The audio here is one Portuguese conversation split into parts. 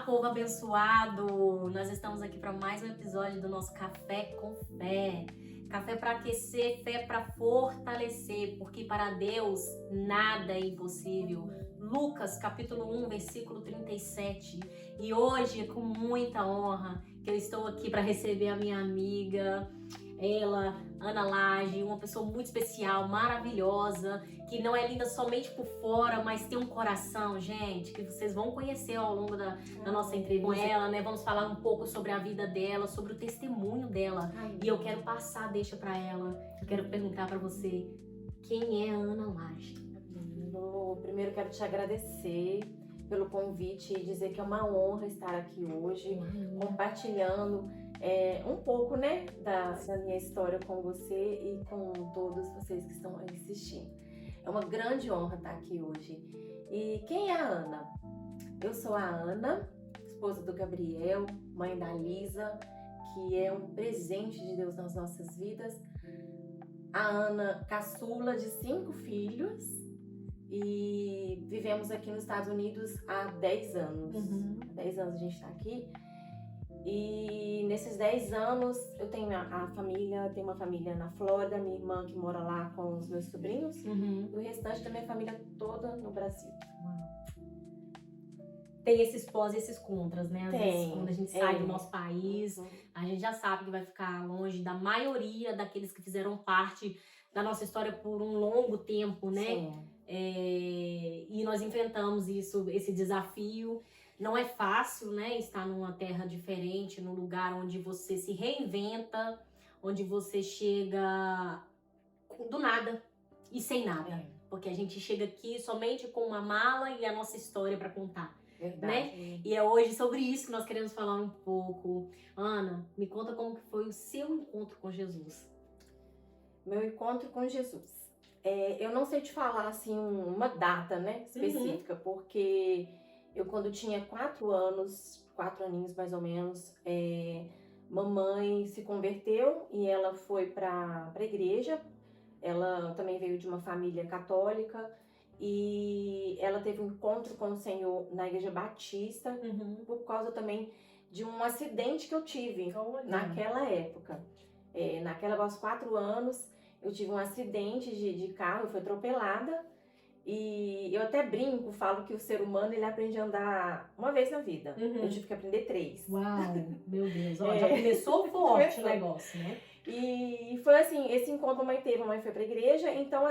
povo abençoado! Nós estamos aqui para mais um episódio do nosso Café com Fé. Café para aquecer, fé para fortalecer, porque para Deus nada é impossível. Lucas, capítulo 1, versículo 37. E hoje, com muita honra, que eu estou aqui para receber a minha amiga, ela, Ana Laje, uma pessoa muito especial, maravilhosa, que não é linda somente por fora, mas tem um coração, gente, que vocês vão conhecer ao longo da nossa entrevista com ela, né? Vamos falar um pouco sobre a vida dela, sobre o testemunho dela. E eu quero passar, deixa pra ela. Eu quero perguntar pra você, quem é a Ana Laje? Primeiro quero te agradecer pelo convite e dizer que é uma honra estar aqui hoje, compartilhando um pouco, né, da minha história com você e com todos vocês que estão aí assistindo. É uma grande honra estar aqui hoje. E quem é a Ana? Eu sou a Ana, esposa do Gabriel, mãe da Lisa, que é um presente de Deus nas nossas vidas. A Ana, caçula de 5 filhos, e vivemos aqui nos Estados Unidos há 10 anos. Há 10 anos a gente está aqui. E nesses 10 anos eu tenho tenho uma família na Flórida, minha irmã que mora lá com os meus sobrinhos, e o restante da minha família toda no Brasil. Tem esses pós e esses contras, né? Às vezes, quando a gente sai do nosso país, a gente já sabe que vai ficar longe da maioria daqueles que fizeram parte da nossa história por um longo tempo, né? Sim. E nós enfrentamos esse desafio. Não é fácil, né? Estar numa terra diferente, num lugar onde você se reinventa, onde você chega do nada e sem nada. Porque a gente chega aqui somente com uma mala e a nossa história para contar. Verdade. Né? E é hoje sobre isso que nós queremos falar um pouco. Ana, me conta como que foi o seu encontro com Jesus. Meu encontro com Jesus. Eu não sei te falar assim uma data, né, específica, porque eu quando tinha 4 aninhos mais ou menos, mamãe se converteu e ela foi para a igreja. Ela também veio de uma família católica e ela teve um encontro com o Senhor na igreja batista, por causa também de um acidente que eu tive naquela época. Aos 4 anos, eu tive um acidente de carro, eu fui atropelada. E eu até brinco, falo que o ser humano ele aprende a andar uma vez na vida. Eu tive que aprender 3. Uau, meu Deus, ó, já começou forte o negócio, né? E foi assim, esse encontro a mãe teve, a mãe foi pra igreja, então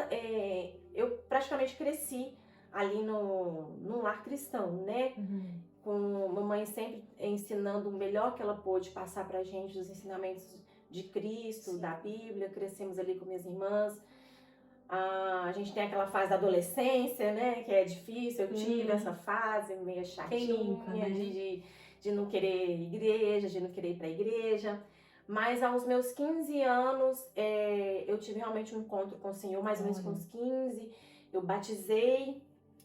eu praticamente cresci ali num lar cristão, né? Com mamãe sempre ensinando o melhor que ela pôde passar pra gente, os ensinamentos de Cristo, da Bíblia. Crescemos ali com minhas irmãs. A gente tem aquela fase da adolescência, né, que é difícil. Eu tive essa fase meio chatinha, de não querer igreja, de não querer ir pra igreja. Mas aos meus 15 anos, eu tive realmente um encontro com o Senhor, mais ou menos com uns 15. Eu batizei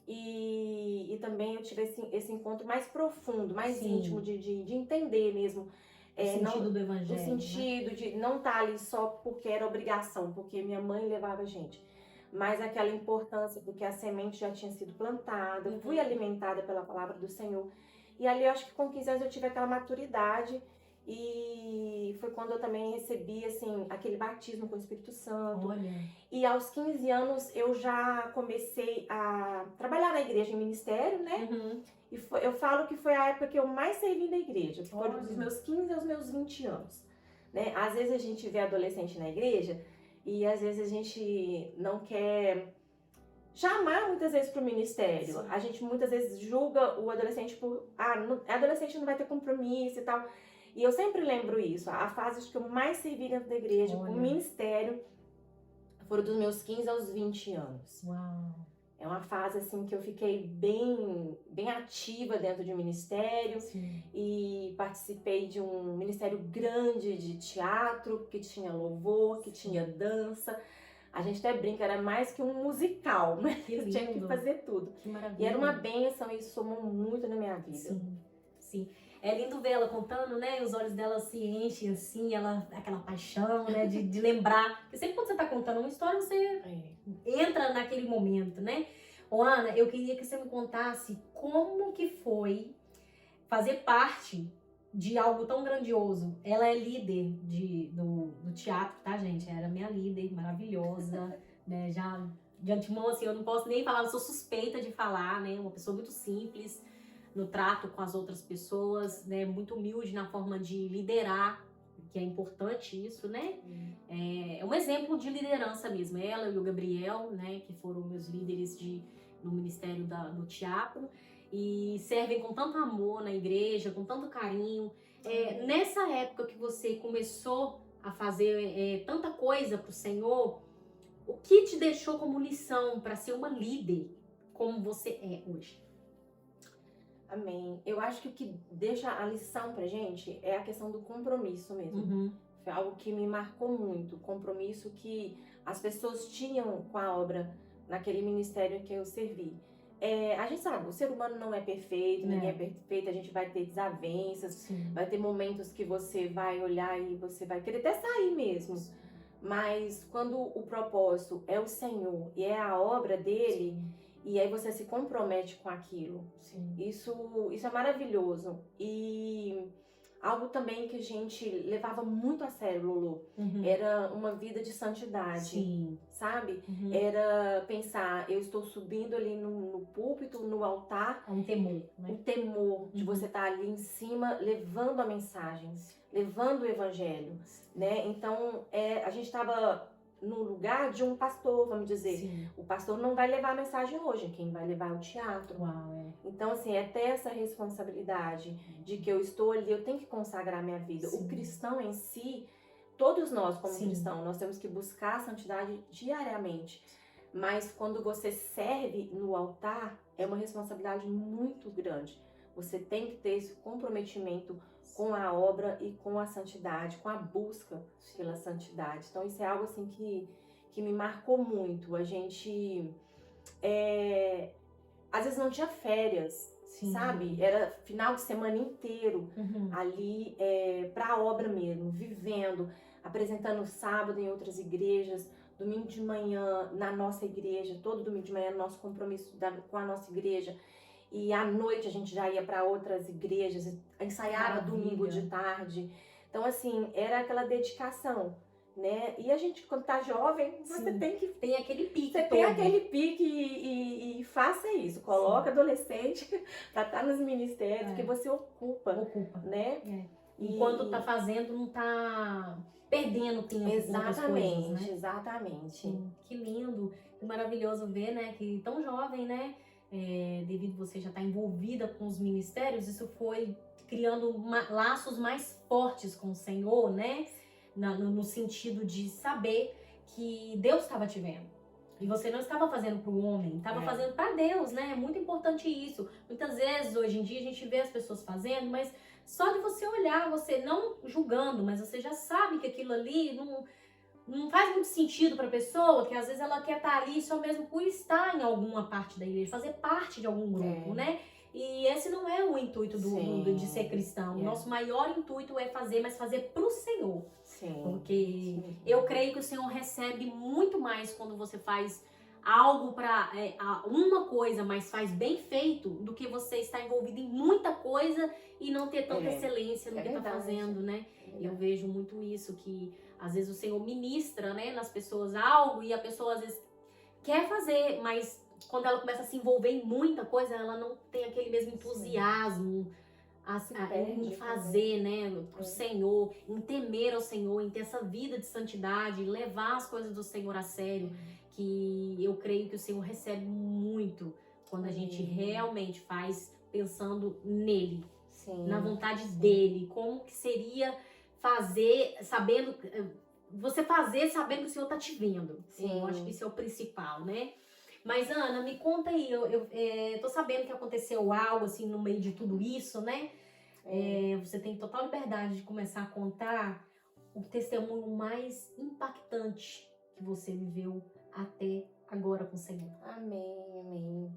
e também eu tive esse encontro mais profundo, mais íntimo, de entender mesmo. O sentido do evangelho. O sentido de não estar ali só porque era obrigação, porque minha mãe levava a gente. Mas aquela importância, porque a semente já tinha sido plantada, eu fui alimentada pela palavra do Senhor. E ali eu acho que com 15 anos eu tive aquela maturidade. E foi quando eu também recebi, assim, aquele batismo com o Espírito Santo. Olha. E aos 15 anos eu já comecei a trabalhar na igreja em ministério, né? E eu falo que foi a época que eu mais servi na igreja. Foi dos meus 15 aos meus 20 anos. Né? Às vezes a gente vê adolescente na igreja e às vezes a gente não quer chamar muitas vezes para o ministério. A gente muitas vezes julga o adolescente por... adolescente não vai ter compromisso e tal. E eu sempre lembro isso, a fase que eu mais servi dentro da igreja, com o ministério, foram dos meus 15 aos 20 anos. Uau! É uma fase assim que eu fiquei bem ativa dentro de um ministério. E participei de um ministério grande de teatro, que tinha louvor, que tinha dança. A gente até brinca, era mais que um musical, né? Eu tinha que fazer tudo. Que maravilha. E era uma bênção e isso somou muito na minha vida. Sim. É lindo ver ela contando, né? Os olhos dela se enchem assim, aquela paixão, né? De lembrar. Porque sempre quando você tá contando uma história, você entra naquele momento, né? Ô, Ana, eu queria que você me contasse como que foi fazer parte de algo tão grandioso. Ela é líder do teatro, tá, gente? Era minha líder, maravilhosa, né? Já de antemão, assim, eu não posso nem falar, eu sou suspeita de falar, né? Uma pessoa muito simples no trato com as outras pessoas, né? Muito humilde na forma de liderar, que é importante isso, né? É um exemplo de liderança mesmo. Ela e o Gabriel, né? Que foram meus líderes no Ministério do Teatro. E servem com tanto amor na igreja, com tanto carinho. Nessa época que você começou a fazer tanta coisa para o Senhor, o que te deixou como lição para ser uma líder como você é hoje? Amém. Eu acho que o que deixa a lição pra gente é a questão do compromisso mesmo. Foi algo que me marcou muito, o compromisso que as pessoas tinham com a obra naquele ministério em que eu servi. A gente sabe, o ser humano não é perfeito, ninguém é perfeito, a gente vai ter desavenças, Sim. vai ter momentos que você vai olhar e você vai querer até sair mesmo. Mas quando o propósito é o Senhor e é a obra dele, e aí você se compromete com aquilo. Sim. Isso é maravilhoso. E algo também que a gente levava muito a sério, Lulu, era uma vida de santidade. Sim. Sabe? Era pensar, eu estou subindo ali no púlpito, no altar. É um temor, né? O temor de você estar ali em cima, levando a mensagem, levando o evangelho, né? Então, a gente estava no lugar de um pastor, vamos dizer. Sim. O pastor não vai levar a mensagem hoje, quem vai levar é o teatro. Uau, Então, assim, é ter essa responsabilidade de que eu estou ali, eu tenho que consagrar minha vida. Sim. O cristão em si, todos nós como Sim. cristãos, nós temos que buscar a santidade diariamente. Mas quando você serve no altar, é uma responsabilidade muito grande. Você tem que ter esse comprometimento com a obra e com a santidade, com a busca pela santidade. Então isso é algo assim que me marcou muito. A gente às vezes não tinha férias, sabe? Era final de semana inteiro ali para a obra mesmo, vivendo, apresentando sábado em outras igrejas, domingo de manhã na nossa igreja, todo domingo de manhã nosso compromisso com a nossa igreja. E à noite a gente já ia para outras igrejas, ensaiava domingo de tarde. Então, assim, era aquela dedicação, né? E a gente, quando tá jovem, você tem aquele pique. Você tem aquele pique e faça isso. Coloca adolescente para estar nos ministérios, que você ocupa. Né? Enquanto tá fazendo, não tá perdendo tempo com outras coisas, né? Exatamente. Que lindo, que maravilhoso ver, né? Que tão jovem, né? Devido você já estar envolvida com os ministérios, isso foi criando laços mais fortes com o Senhor, né? No sentido de saber que Deus estava te vendo. E você não estava fazendo para o homem, estava fazendo para Deus, né? É muito importante isso. Muitas vezes, hoje em dia, a gente vê as pessoas fazendo, mas só de você olhar, você não julgando, mas você já sabe que aquilo ali não faz muito sentido para a pessoa, que às vezes ela quer estar ali só mesmo por estar em alguma parte da igreja, fazer parte de algum grupo, né? E esse não é o intuito de ser cristão. O nosso maior intuito é fazer, mas fazer pro Senhor. Porque eu creio que o Senhor recebe muito mais quando você faz algo para uma coisa, mas faz bem feito, do que você estar envolvido em muita coisa e não ter tanta excelência no que está fazendo, né? Eu vejo muito isso, que às vezes o Senhor ministra, né, nas pessoas algo e a pessoa às vezes quer fazer, mas quando ela começa a se envolver em muita coisa, ela não tem aquele mesmo entusiasmo em fazer, né, pro Senhor, em temer ao Senhor, em ter essa vida de santidade, levar as coisas do Senhor a sério, que eu creio que o Senhor recebe muito quando a gente realmente faz pensando nele, na vontade dele, como que seria fazer, sabendo, você fazer sabendo que o Senhor tá te vendo. Eu acho que isso é o principal, né? Mas, Ana, me conta aí, eu tô sabendo que aconteceu algo, assim, no meio de tudo isso, né? Você tem total liberdade de começar a contar o testemunho mais impactante que você viveu até agora com o Senhor. Amém.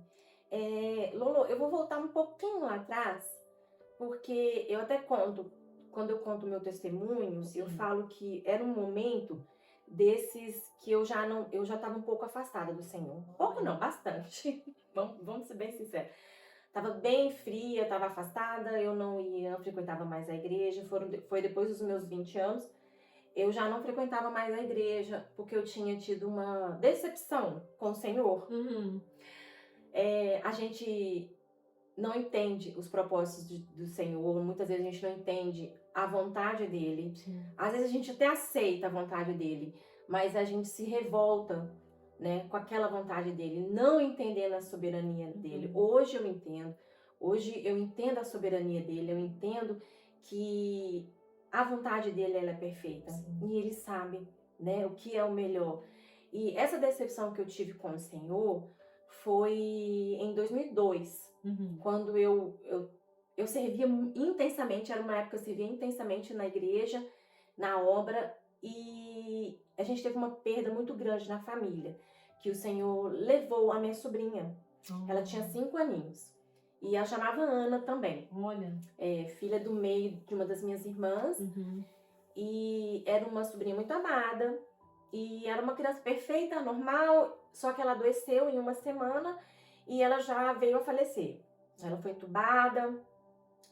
Lolo, eu vou voltar um pouquinho lá atrás, porque eu até conto, quando eu conto meu testemunho, eu falo que era um momento desses que eu já estava um pouco afastada do Senhor. Pouco não, bastante. Vamos ser bem sinceros. Tava bem fria, tava afastada, eu não frequentava mais a igreja. Foi depois dos meus 20 anos, eu já não frequentava mais a igreja, porque eu tinha tido uma decepção com o Senhor. A gente não entende os propósitos do Senhor, muitas vezes a gente não entende a vontade dele. Sim. Às vezes a gente até aceita a vontade dele, mas a gente se revolta, né, com aquela vontade dele, não entendendo a soberania dele. Hoje eu entendo a soberania dele, eu entendo que a vontade dele ela é perfeita. Sim. E ele sabe, né, o que é o melhor. E essa decepção que eu tive com o Senhor foi em 2002, quando eu servia intensamente. Era uma época que eu servia intensamente na igreja, na obra, e a gente teve uma perda muito grande na família, que o Senhor levou a minha sobrinha. Ela tinha 5 aninhos. E ela chamava Ana também. Olha. Filha do meio de uma das minhas irmãs. E era uma sobrinha muito amada. E era uma criança perfeita, normal, só que ela adoeceu em uma semana e ela já veio a falecer. Ela foi entubada,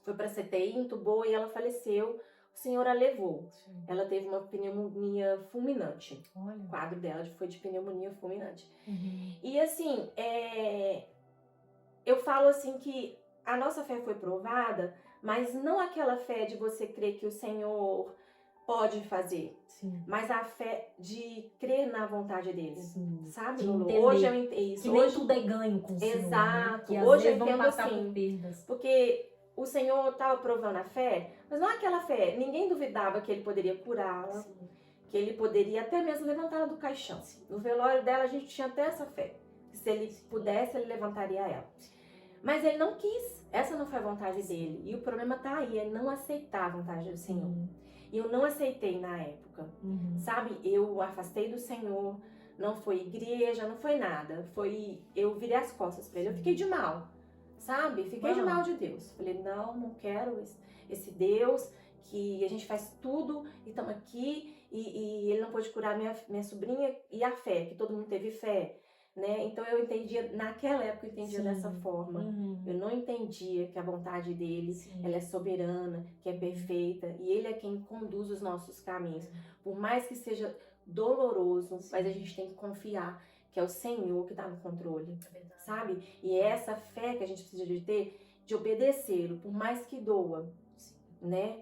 foi para CTI, entubou e ela faleceu. O Senhor a levou. Sim. Ela teve uma pneumonia fulminante. Olha. O quadro dela foi de pneumonia fulminante. E assim, eu falo assim que a nossa fé foi provada, mas não aquela fé de você crer que o Senhor pode fazer. Sim. Mas a fé de crer na vontade dele. Sim. Sabe, Lulu? Hoje eu entendo isso. Que nem tudo é ganho com o Senhor. Exato. Né? Que hoje eu entendo assim. Porque o Senhor estava provando a fé, mas não aquela fé. Ninguém duvidava que ele poderia curá-la, que ele poderia até mesmo levantá-la do caixão. Sim. No velório dela a gente tinha até essa fé. Se ele pudesse, ele levantaria ela. Mas ele não quis. Essa não foi a vontade dele. E o problema tá aí, é não aceitar a vontade do Senhor. E eu não aceitei na época. Sabe? Eu afastei do Senhor. Não foi igreja, não foi nada. Eu virei as costas pra ele. Eu fiquei de mal. Sabe? Fiquei de mal de Deus. Falei, não quero esse Deus que a gente faz tudo e estamos aqui. E ele não pôde curar minha sobrinha. E a fé, que todo mundo teve fé. Né? Então eu entendia, naquela época eu entendia dessa forma. Eu não entendia que a vontade dele, ela é soberana, que é perfeita, e ele é quem conduz os nossos caminhos. Por mais que seja doloroso, mas a gente tem que confiar que é o Senhor que está no controle, sabe? E é essa fé que a gente precisa de ter, de obedecê-lo, por mais que doa, né?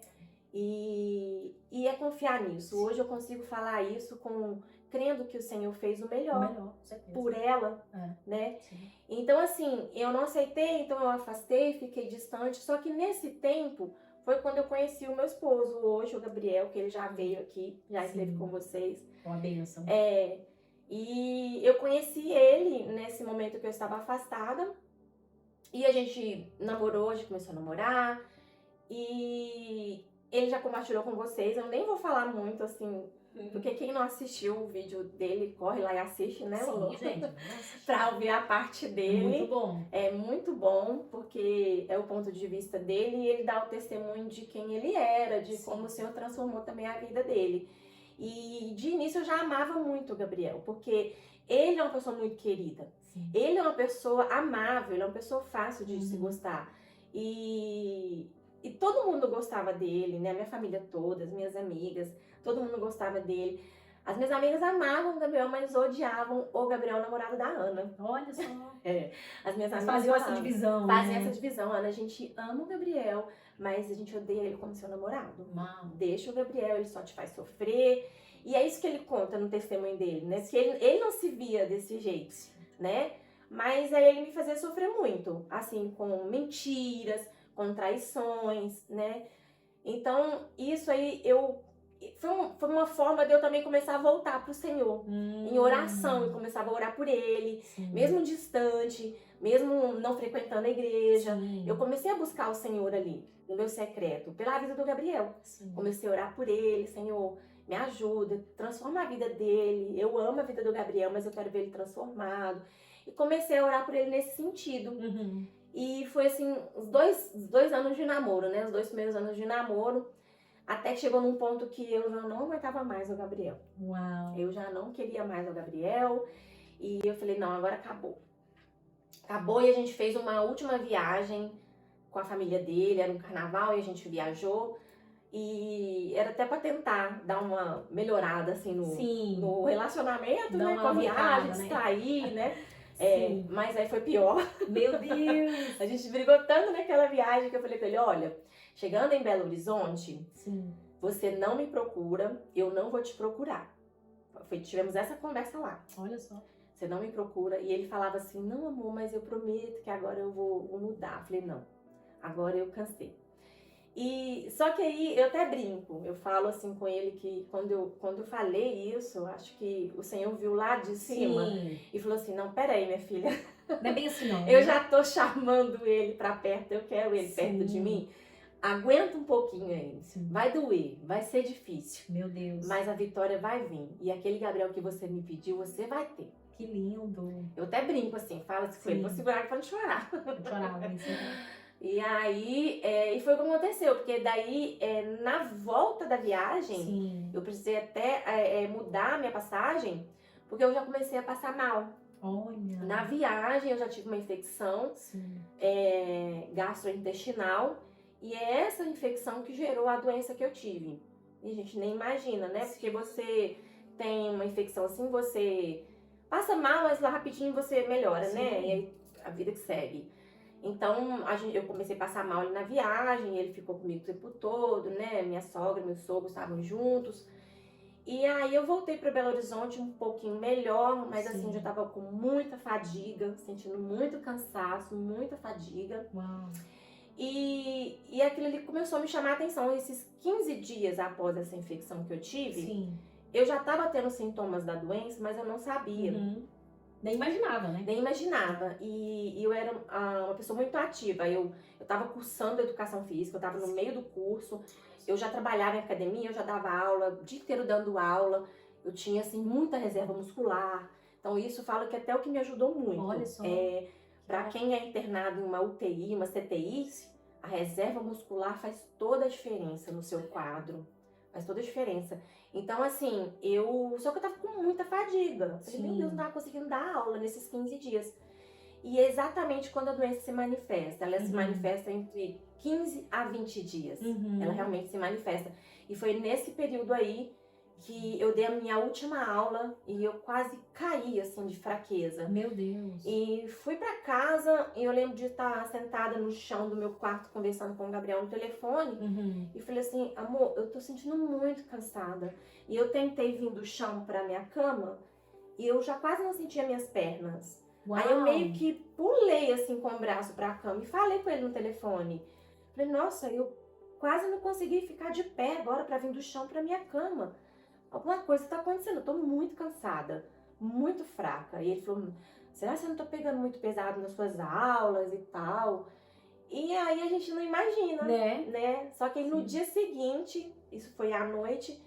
E é confiar nisso. Hoje eu consigo falar isso crendo que o Senhor fez o melhor por ela, né? Sim. Então, assim, eu não aceitei, então eu afastei, fiquei distante. Só que nesse tempo foi quando eu conheci o meu esposo, hoje, o Gabriel, que ele já veio aqui, já esteve com vocês. Uma bênção. E eu conheci ele nesse momento que eu estava afastada. E a gente namorou, a gente começou a namorar. E ele já compartilhou com vocês, eu nem vou falar muito, assim, porque quem não assistiu o vídeo dele, corre lá e assiste, né, Lulu? Sim, gente. Pra ouvir a parte dele. É muito bom. É muito bom, porque é o ponto de vista dele e ele dá o testemunho de quem ele era, de como o Senhor transformou também a vida dele. E de início eu já amava muito o Gabriel, porque ele é uma pessoa muito querida. Sim. Ele é uma pessoa amável, ele é uma pessoa fácil de se gostar. E todo mundo gostava dele, né? Minha família toda, as minhas amigas, todo mundo gostava dele. As minhas amigas amavam o Gabriel, mas odiavam o Gabriel, namorado da Ana. Olha só. As minhas amigas faziam essa divisão. Fazem essa divisão. Ana, a gente ama o Gabriel, mas a gente odeia ele como seu namorado. Deixa o Gabriel, ele só te faz sofrer. E é isso que ele conta no testemunho dele, né? Porque ele não se via desse jeito, né? Mas aí ele me fazia sofrer muito, assim, com mentiras, com traições, né? Então, isso aí foi uma forma de eu também começar a voltar pro Senhor, em oração. Eu começava a orar por ele, mesmo distante, mesmo não frequentando a igreja. Eu comecei a buscar o Senhor ali, no meu secreto, pela vida do Gabriel. Comecei a orar por ele, Senhor, me ajuda, transforma a vida dele. Eu amo a vida do Gabriel, mas eu quero ver ele transformado. E comecei a orar por ele nesse sentido. E foi assim, os dois anos de namoro, né? Os 2 primeiros anos de namoro. Até que chegou num ponto que eu já não aguentava mais o Gabriel. Uau! Eu já não queria mais o Gabriel. E eu falei, não, agora acabou. Acabou e a gente fez uma última viagem com a família dele, era um carnaval e a gente viajou. E era até pra tentar dar uma melhorada, assim, no relacionamento, Dá né? uma Com a viagem, alavancada, né? distrair, né? Sim. Mas aí foi pior. Meu Deus! A gente brigou tanto naquela viagem que eu falei pra ele, olha, chegando em Belo Horizonte, Sim. você não me procura, eu não vou te procurar. Tivemos essa conversa lá. Olha só. Você não me procura. E ele falava assim, não amor, mas eu prometo que agora eu vou mudar. Eu falei, não, agora eu cansei. E só que aí eu até brinco, eu falo assim com ele que quando eu falei isso, acho que o Senhor viu lá de cima. Sim. E falou assim, não, peraí minha filha, Não é bem assim não. eu né? já tô chamando ele pra perto, eu quero ele perto de Sim. mim. Aguenta um pouquinho aí, Sim. vai doer, vai ser difícil, Meu Deus. mas a vitória vai vir. E aquele Gabriel que você me pediu, você vai ter. Que lindo. Eu até brinco assim, falo assim com ele, Sim. vou segurar pra não chorar. Eu chorava isso. E aí, e foi o que aconteceu, porque daí, na volta da viagem, Sim. eu precisei até mudar a minha passagem, porque eu já comecei a passar mal. Olha. Na viagem, eu já tive uma infecção Sim. gastrointestinal, e é essa infecção que gerou a doença que eu tive. E a gente nem imagina, né? Sim. Porque você tem uma infecção assim, você passa mal, mas lá rapidinho você melhora, Sim. né? E aí a vida que segue. Então, eu comecei a passar mal ali na viagem, ele ficou comigo o tempo todo, né? Minha sogra e meu sogro estavam juntos. E aí eu voltei para Belo Horizonte um pouquinho melhor, mas Sim. assim, já tava com muita fadiga, sentindo muito cansaço, muita fadiga. Uau. E aquilo ali começou a me chamar a atenção. Esses 15 dias após essa infecção que eu tive, Sim. eu já tava tendo sintomas da doença, mas eu não sabia. Uhum. Nem imaginava, né? Nem imaginava. E eu era uma pessoa muito ativa. Eu estava cursando educação física, eu estava no meio do curso. Eu já trabalhava em academia, eu já dava aula, o dia inteiro dando aula. Eu tinha, assim, muita reserva muscular. Então, isso fala que até o que me ajudou muito. Olha só. Para quem é internado em uma UTI, uma CTI, a reserva muscular faz toda a diferença no seu quadro. Faz toda a diferença. Então, assim, só que eu tava com muita fadiga. Eu falei, meu Deus, não tava conseguindo dar aula nesses 15 dias. E é exatamente quando a doença se manifesta. Ela se manifesta entre 15 a 20 dias. Uhum. Ela realmente se manifesta. E foi nesse período aí que eu dei a minha última aula e eu quase caí, assim, de fraqueza. Meu Deus. E fui pra casa e eu lembro de estar sentada no chão do meu quarto conversando com o Gabriel no telefone. Uhum. E falei assim, amor, eu tô sentindo muito cansada. E eu tentei vir do chão pra minha cama e eu já quase não sentia minhas pernas. Uau. Aí eu meio que pulei assim com o braço pra cama e falei com ele no telefone. Falei, nossa, eu quase não consegui ficar de pé agora pra vir do chão pra minha cama. Alguma coisa tá acontecendo, eu tô muito cansada, muito fraca. E ele falou, será que você não tá pegando muito pesado nas suas aulas e tal? E aí a gente não imagina, né? Só que aí no dia seguinte, isso foi à noite,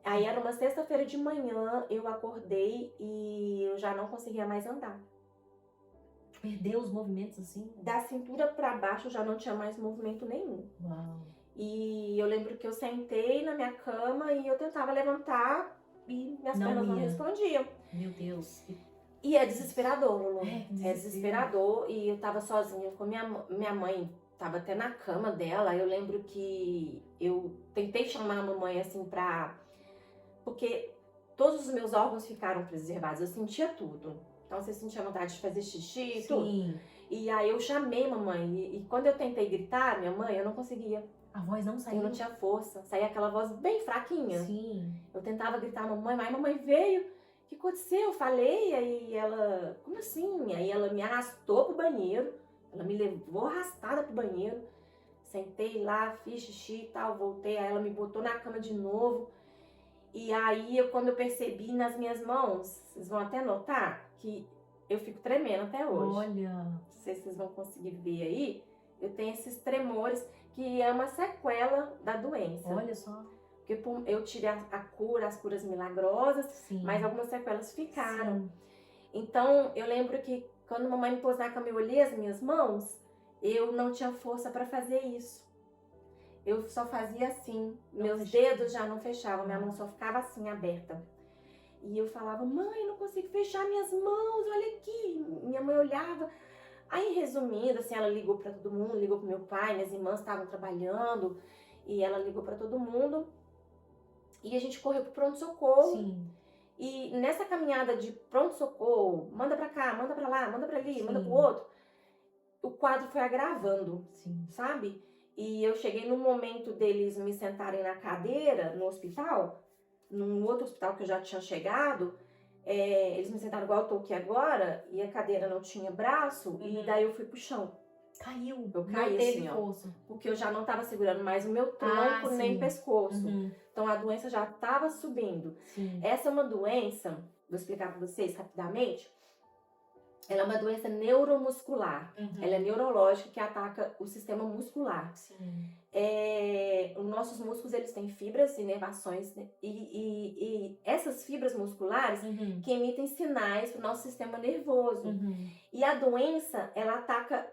aí era uma sexta-feira de manhã, eu acordei e eu já não conseguia mais andar. Perdeu os movimentos assim? Da cintura pra baixo já não tinha mais movimento nenhum. Uau. E eu lembro que eu sentei na minha cama e eu tentava levantar e minhas pernas não respondiam. Meu Deus. E é desesperador, Lulu. É desesperador. E eu tava sozinha com minha mãe, tava até na cama dela. Eu lembro que eu tentei chamar a mamãe assim porque todos os meus órgãos ficaram preservados, eu sentia tudo. Então você sentia vontade de fazer xixi e tudo. E aí eu chamei a mamãe. E quando eu tentei gritar, minha mãe, eu não conseguia. A voz não saiu? Eu não tinha força. Saía aquela voz bem fraquinha. Sim. Eu tentava gritar a mamãe, mas a mamãe veio. O que aconteceu? Eu falei, aí ela... Como assim? Aí ela me arrastou pro banheiro. Ela me levou arrastada pro banheiro. Sentei lá, fiz xixi e tal, voltei. Aí ela me botou na cama de novo. E aí, quando eu percebi nas minhas mãos, vocês vão até notar que eu fico tremendo até hoje. Olha. Não sei se vocês vão conseguir ver aí. Eu tenho esses tremores, que é uma sequela da doença. Olha só. Porque eu tirei a cura, as curas milagrosas, Sim. mas algumas sequelas ficaram. Sim. Então, eu lembro que quando a mamãe me pôs na cama e eu olhei as minhas mãos, eu não tinha força para fazer isso. Eu só fazia assim, meus dedos já não fechavam, minha mão só ficava assim, aberta. E eu falava, mãe, eu não consigo fechar minhas mãos, olha aqui. Minha mãe olhava, Aí, resumindo, assim, ela ligou pra todo mundo, ligou pro meu pai, minhas irmãs estavam trabalhando, e ela ligou pra todo mundo. E a gente correu pro pronto-socorro. Sim. E nessa caminhada de pronto-socorro, manda pra cá, manda pra lá, manda pra ali, manda pro Sim. outro, o quadro foi agravando, Sim. sabe? E eu cheguei no momento deles me sentarem na cadeira no hospital, num outro hospital que eu já tinha chegado, eles me sentaram igual eu tô aqui agora, e a cadeira não tinha braço, e daí eu fui pro chão. Caiu. Eu Não caí teve assim, ó. força. Porque eu já não tava segurando mais o meu tronco nem sim. o pescoço. Uhum. Então a doença já tava subindo. Sim. Essa é uma doença, vou explicar pra vocês rapidamente. Ela é uma doença neuromuscular. Uhum. Ela é neurológica que ataca o sistema muscular. Sim. Os nossos músculos, eles têm fibras e inervações, né? E essas fibras musculares Uhum. que emitem sinais para o nosso sistema nervoso. Uhum. E a doença, ela ataca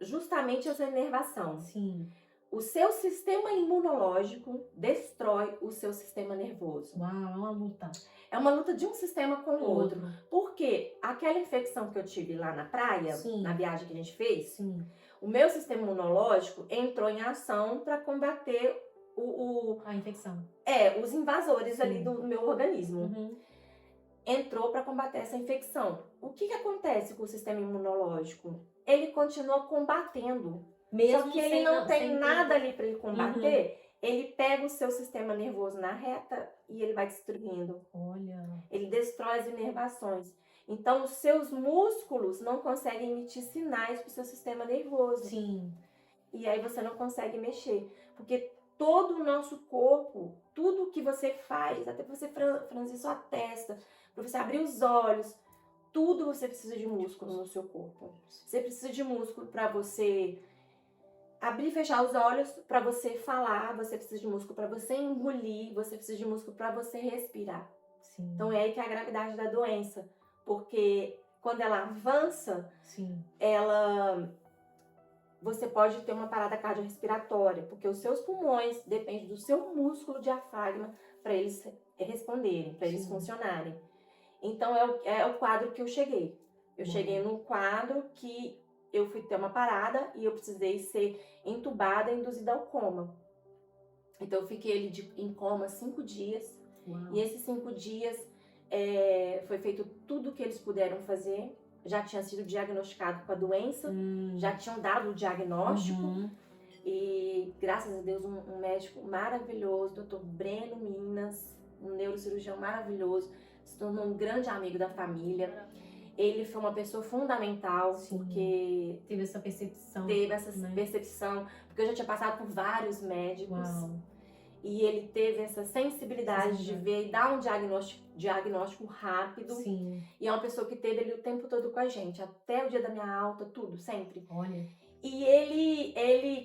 justamente essa inervação. Sim. O seu sistema imunológico destrói o seu sistema nervoso. Uau, é uma luta. É uma luta de um sistema com o outro. Porque aquela infecção que eu tive lá na praia, Sim. na viagem que a gente fez, Sim. o meu sistema imunológico entrou em ação para combater A infecção. os invasores Sim. ali do meu organismo. Uhum. Entrou para combater essa infecção. O que acontece com o sistema imunológico? Ele continua combatendo. Mesmo Só que ele sem não tem sem nada ter- ali para ele combater. Ele pega o seu sistema nervoso na reta e ele vai destruindo. Olha. Ele destrói as inervações. Então, os seus músculos não conseguem emitir sinais para o seu sistema nervoso. Sim. E aí você não consegue mexer. Porque todo o nosso corpo, tudo que você faz, até pra você franzir sua testa, para você abrir os olhos, tudo você precisa de músculo no seu corpo. Você precisa de músculo para você abrir e fechar os olhos, para você falar, você precisa de músculo para você engolir, você precisa de músculo para você respirar. Sim. Então é aí que é a gravidade da doença, porque quando ela avança, Sim. você pode ter uma parada cardiorrespiratória, porque os seus pulmões dependem do seu músculo diafragma para eles responderem, para eles Sim. funcionarem. Então é o quadro que eu cheguei. Eu cheguei num quadro que eu fui ter uma parada e eu precisei ser entubada e induzida ao coma. Então eu fiquei em coma 5 dias. Uau. E esses 5 dias foi feito tudo o que eles puderam fazer. Já tinha sido diagnosticado com a doença, já tinham dado o diagnóstico. Uhum. E graças a Deus um médico maravilhoso, Dr. Breno Minas, um neurocirurgião maravilhoso, se tornou um grande amigo da família. Ele foi uma pessoa fundamental. Sim. Porque Teve essa percepção. teve essa né? percepção, porque eu já tinha passado por vários médicos. Uau. E ele teve essa sensibilidade de ver e dar um diagnóstico rápido. Sim. E é uma pessoa que teve ele o tempo todo com a gente, até o dia da minha alta, tudo, sempre. Olha. E ele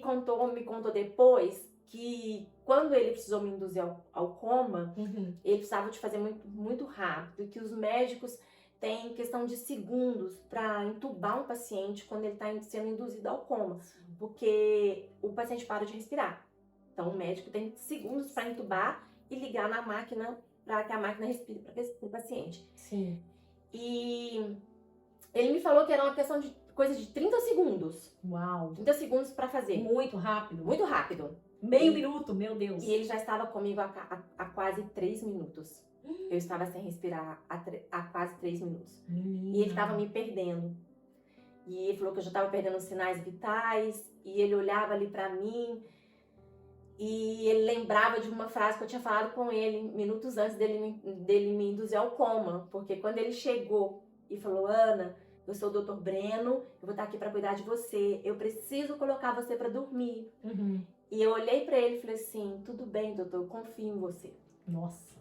me contou depois que quando ele precisou me induzir ao coma, Uhum. ele precisava de fazer muito, muito rápido, que os médicos têm questão de segundos para entubar um paciente quando ele está sendo induzido ao coma, porque o paciente para de respirar. Então o médico tem segundos para entubar e ligar na máquina para que a máquina respire para o paciente. Sim. E ele me falou que era uma questão de coisa de 30 segundos. Uau. 30 segundos para fazer. Muito rápido. Muito rápido. Meio minuto, meu Deus. E ele já estava comigo há quase 3 minutos. Eu estava sem respirar há quase 3 minutos. Menina. E ele estava me perdendo. E ele falou que eu já estava perdendo os sinais vitais. E ele olhava ali para mim. E ele lembrava de uma frase que eu tinha falado com ele minutos antes dele me induzir ao coma. Porque quando ele chegou e falou: Ana, eu sou o Dr. Breno, eu vou estar aqui para cuidar de você. Eu preciso colocar você para dormir. Uhum. E eu olhei para ele e falei assim: tudo bem, doutor, eu confio em você. Nossa.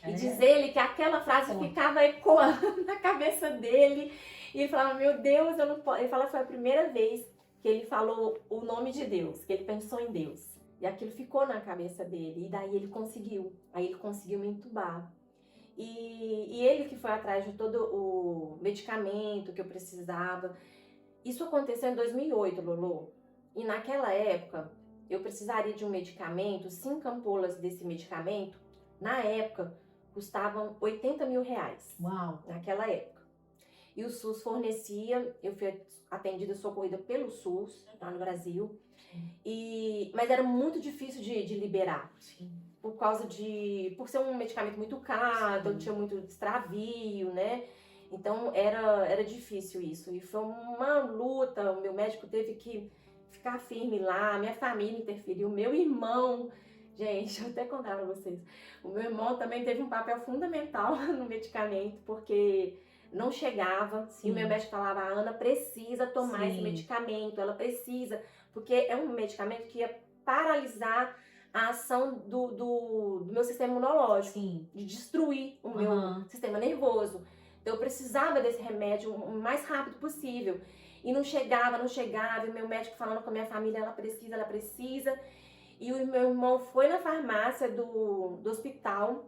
E diz ele que aquela frase ficava ecoando na cabeça dele. E ele falava: meu Deus, eu não posso. Ele falou que foi a primeira vez que ele falou o nome de Deus, que ele pensou em Deus. E aquilo ficou na cabeça dele. E daí ele conseguiu. Aí ele conseguiu me entubar. E ele que foi atrás de todo o medicamento que eu precisava. Isso aconteceu em 2008, Lolo. E naquela época, eu precisaria de um medicamento, 5 ampolas desse medicamento, na época, custavam R$80 mil. Uau. Naquela época. e o SUS fornecia, eu fui atendida, socorrida pelo SUS, lá no Brasil, mas era muito difícil de liberar, por ser um medicamento muito caro, então tinha muito extravio, né? Então era difícil isso, e foi uma luta, o meu médico teve que ficar firme lá, minha família interferiu, meu irmão, gente, eu até contar pra vocês, o meu irmão também teve um papel fundamental no medicamento, porque não chegava, e o meu médico falava, a Ana precisa tomar esse medicamento, ela precisa, porque é um medicamento que ia paralisar a ação do meu sistema imunológico, de destruir o meu sistema nervoso. Então eu precisava desse remédio o mais rápido possível. E não chegava, e o meu médico falando com a minha família, ela precisa. E o meu irmão foi na farmácia do hospital,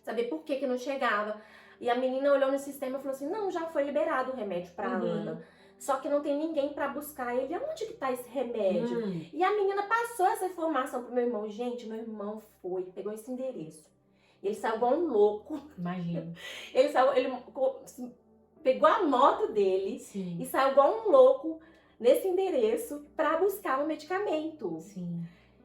saber por que não chegava. E a menina olhou no sistema e falou assim, não, já foi liberado o remédio pra Ana. Só que não tem ninguém pra buscar ele. Onde que tá esse remédio? E a menina passou essa informação pro meu irmão. Gente, meu irmão pegou esse endereço. E ele saiu igual um louco. Imagina. Ele pegou a moto dele e saiu igual um louco nesse endereço pra buscar o medicamento.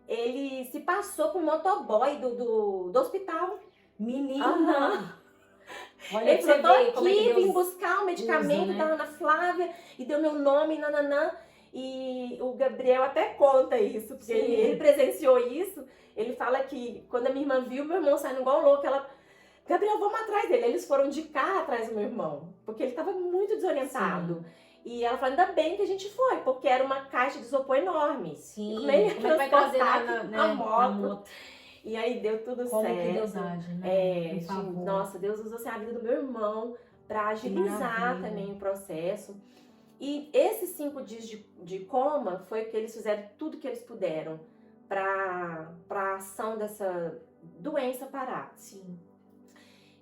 Ele se passou pro motoboy do hospital. Menina! Olha, ele falou, tô aqui, como é que vim buscar o medicamento usa, né? da Ana Flávia e deu meu nome, nananã. E o Gabriel até conta isso, porque ele presenciou isso. Ele fala que quando a minha irmã viu meu irmão saindo igual louco, Gabriel, vamos atrás dele. Eles foram de carro atrás do meu irmão, porque ele estava muito desorientado. E ela falou, ainda bem que a gente foi, porque era uma caixa de isopor enorme. Como é que vai trazer na moto? E aí deu tudo Como certo. que Deus age, né? Nossa, Deus usou a vida do meu irmão para agilizar também o processo. E esses 5 dias de coma foi que eles fizeram tudo que eles puderam para a ação dessa doença parar.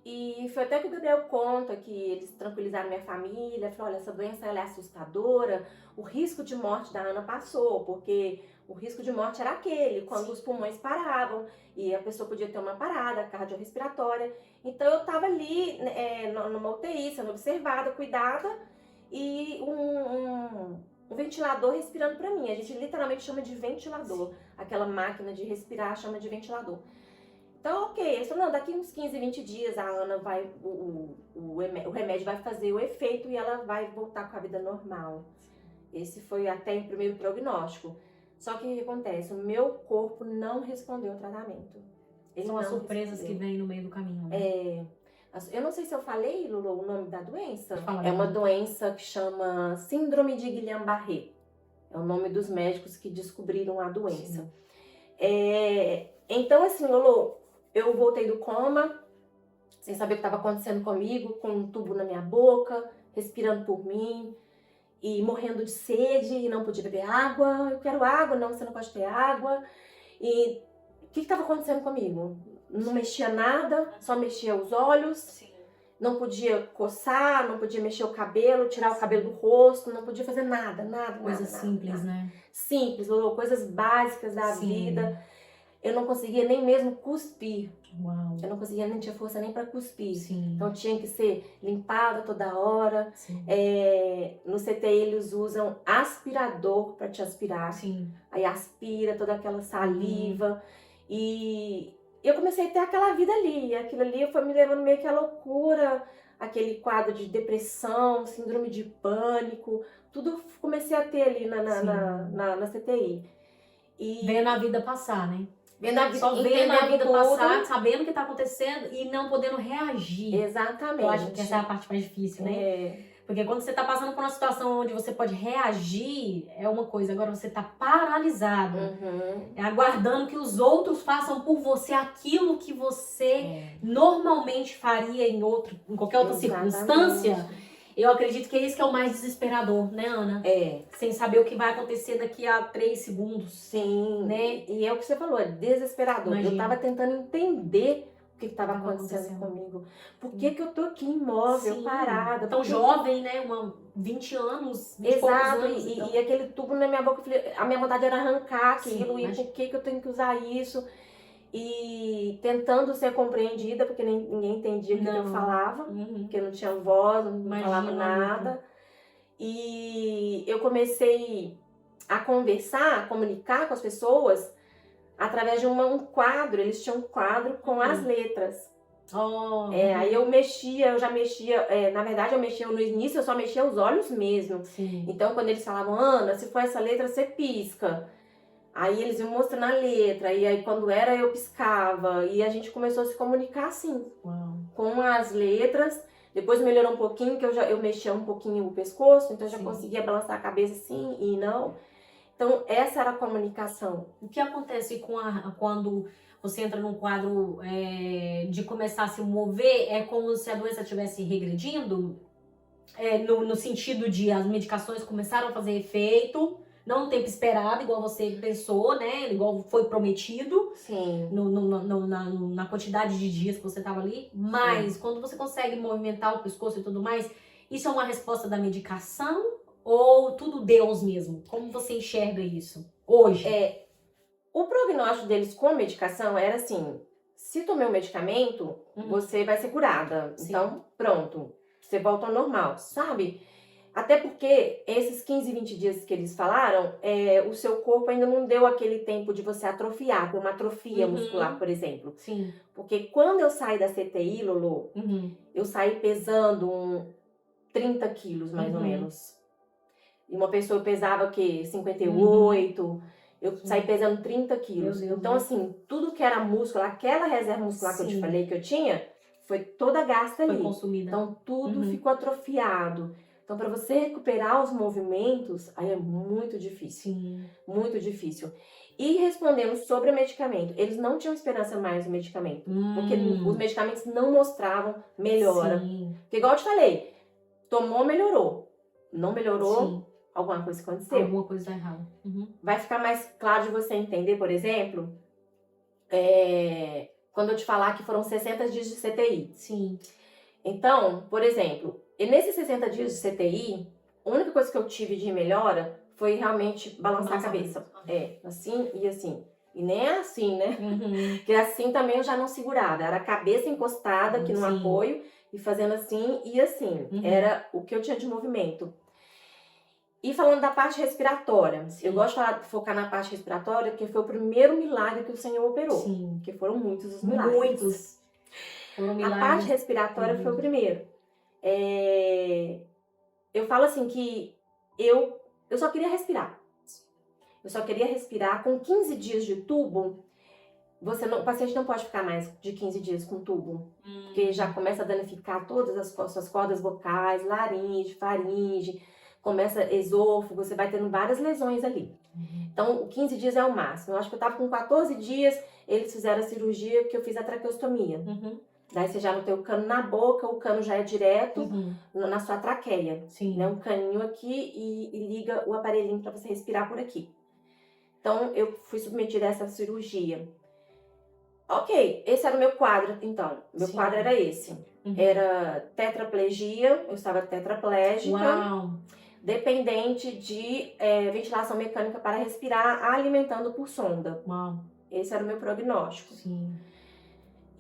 E foi até que o Gabriel conta que eles tranquilizaram minha família, falaram, olha, essa doença ela é assustadora, o risco de morte da Ana passou, porque o risco de morte era aquele, quando os pulmões paravam e a pessoa podia ter uma parada cardiorrespiratória. Então eu estava ali numa UTI, sendo observada, cuidada, e um ventilador respirando para mim. A gente literalmente chama de ventilador, aquela máquina de respirar chama de ventilador. Então, ok, eles falaram, não, daqui uns 15, 20 dias a Ana vai, o remédio vai fazer o efeito e ela vai voltar com a vida normal. Esse foi até o primeiro prognóstico. Só que o que acontece? O meu corpo não respondeu ao tratamento. São as surpresas que vêm no meio do caminho, né? Eu não sei se eu falei, Lulu, o nome da doença. É uma doença que chama Síndrome de Guillain-Barré. É o nome dos médicos que descobriram a doença. Então, assim, Lulu, eu voltei do coma, sem saber o que estava acontecendo comigo, com um tubo na minha boca, respirando por mim, e morrendo de sede, e não podia beber água. Eu quero água, não, você não pode ter água. E o que estava acontecendo comigo? Não mexia nada, só mexia os olhos, não podia coçar, não podia mexer o cabelo, tirar o cabelo do rosto, não podia fazer nada. Coisas simples, né? Simples, Lulu, coisas básicas da vida. Eu não conseguia nem mesmo cuspir. Uau. Eu não conseguia, nem tinha força nem para cuspir. Então tinha que ser limpada toda hora. No CTI eles usam aspirador para te aspirar. Aí aspira toda aquela saliva. E eu comecei a ter aquela vida ali. E aquilo ali foi me levando meio que à loucura. Aquele quadro de depressão, síndrome de pânico. Tudo comecei a ter ali na CTI. E vendo a vida passar, né? Só vendo a vida passar, sabendo o que está acontecendo e não podendo reagir. Exatamente. Eu acho que essa é a parte mais difícil, né? Porque quando você está passando por uma situação onde você pode reagir, é uma coisa. Agora você está paralisado, aguardando que os outros façam por você aquilo que você normalmente faria em qualquer outra circunstância. Eu acredito que é isso que é o mais desesperador, né, Ana? Sem saber o que vai acontecer daqui a 3 segundos. Sim. Né? E é o que você falou, é desesperador. Imagina. Eu tava tentando entender o que estava acontecendo comigo. Por que eu tô aqui imóvel, parada? Tão jovem, né? 20 anos, 20 Exato. anos. E aquele tubo na minha boca, a minha vontade era arrancar aquilo. E por que eu tenho que usar isso? e tentando ser compreendida, porque ninguém entendia o que eu falava, porque eu não tinha voz, não falava nada. E eu comecei a conversar, a comunicar com as pessoas através de um quadro. Eles tinham um quadro com as letras. Aí eu já mexia, na verdade no início eu só mexia os olhos mesmo. Sim. Então quando eles falavam, Ana, se for essa letra você pisca. Aí eles iam mostrando a letra, e aí quando era eu piscava, e a gente começou a se comunicar assim, com as letras. Depois melhorou um pouquinho, que eu mexia um pouquinho o pescoço, então eu já conseguia balançar a cabeça assim e não. Então essa era a comunicação. O que acontece quando você entra num quadro de começar a se mover? É como se a doença estivesse regredindo? No sentido de as medicações começaram a fazer efeito, não no tempo esperado, igual você pensou, né? Igual foi prometido. Sim. Na quantidade de dias que você estava ali. Mas quando você consegue movimentar o pescoço e tudo mais, isso é uma resposta da medicação ou tudo Deus mesmo? Como você enxerga isso hoje? O prognóstico deles com medicação era assim, se tomar o medicamento, você vai ser curada. Sim. Então, pronto, você volta ao normal, sabe? Até porque esses 15, 20 dias que eles falaram, o seu corpo ainda não deu aquele tempo de você atrofiar, ter uma atrofia muscular, por exemplo. Sim. Porque quando eu saí da CTI, Lulu, eu saí pesando 30 quilos, mais ou menos. E uma pessoa pesava o quê? 58. Eu saí pesando 30 quilos. Então, assim, tudo que era músculo, aquela reserva muscular que eu te falei que eu tinha, foi toda gasta ali. Foi consumida. Então, tudo ficou atrofiado. Então, para você recuperar os movimentos, aí é muito difícil. Sim. Muito difícil. E respondendo sobre o medicamento, eles não tinham esperança mais no medicamento. Porque os medicamentos não mostravam melhora. Sim. Porque, igual eu te falei, tomou, melhorou. Não melhorou, alguma coisa aconteceu. Alguma coisa tá errada. Vai ficar mais claro de você entender, por exemplo, quando eu te falar que foram 60 dias de CTI. Sim. Então, por exemplo, e nesses 60 dias de CTI, a única coisa que eu tive de melhora foi realmente balançar a cabeça. Assim e assim. E nem é assim, né? Porque assim também eu já não segurava. Era a cabeça encostada aqui no apoio e fazendo assim e assim. Era o que eu tinha de movimento. E falando da parte respiratória, eu gosto de focar na parte respiratória porque foi o primeiro milagre que o Senhor operou. Sim. Porque foram muitos os milagres. Muitos. Foram milagres. A parte respiratória foi o primeiro. Eu falo assim que eu só queria respirar. Eu só queria respirar. Com 15 dias de tubo, o paciente não pode ficar mais de 15 dias com tubo. Porque já começa a danificar todas as suas cordas vocais, laringe, faringe, começa esôfago, você vai tendo várias lesões ali. Então, 15 dias é o máximo. Eu acho que eu tava com 14 dias, eles fizeram a cirurgia que eu fiz a traqueostomia. Daí você já não tem o cano na boca, o cano já é direto na sua traqueia. Sim. Né? Um caninho aqui e liga o aparelhinho para você respirar por aqui. Então, eu fui submetida a essa cirurgia. Ok, esse era o meu quadro, então. Meu quadro era esse. Era tetraplegia, eu estava tetraplégica. Uau. Dependente de ventilação mecânica para respirar, alimentando por sonda. Uau. Esse era o meu prognóstico. Sim.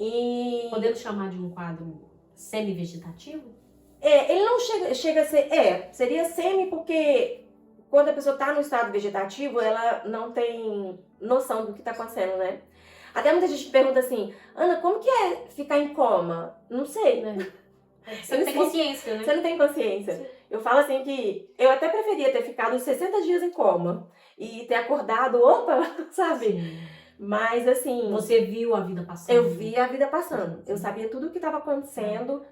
E... Podemos chamar de um quadro semi-vegetativo? Ele não chega a ser... seria semi porque quando a pessoa está no estado vegetativo, ela não tem noção do que está acontecendo, né? Até muita gente pergunta assim, Ana, como que é ficar em coma? Não sei. Você não tem consciência, né? Você não tem consciência. Sim. Eu falo assim que eu até preferia ter ficado uns 60 dias em coma e ter acordado, sabe? Sim. Mas assim... Você viu a vida passando? Eu vi a vida passando. Sim. Eu sabia tudo o que estava acontecendo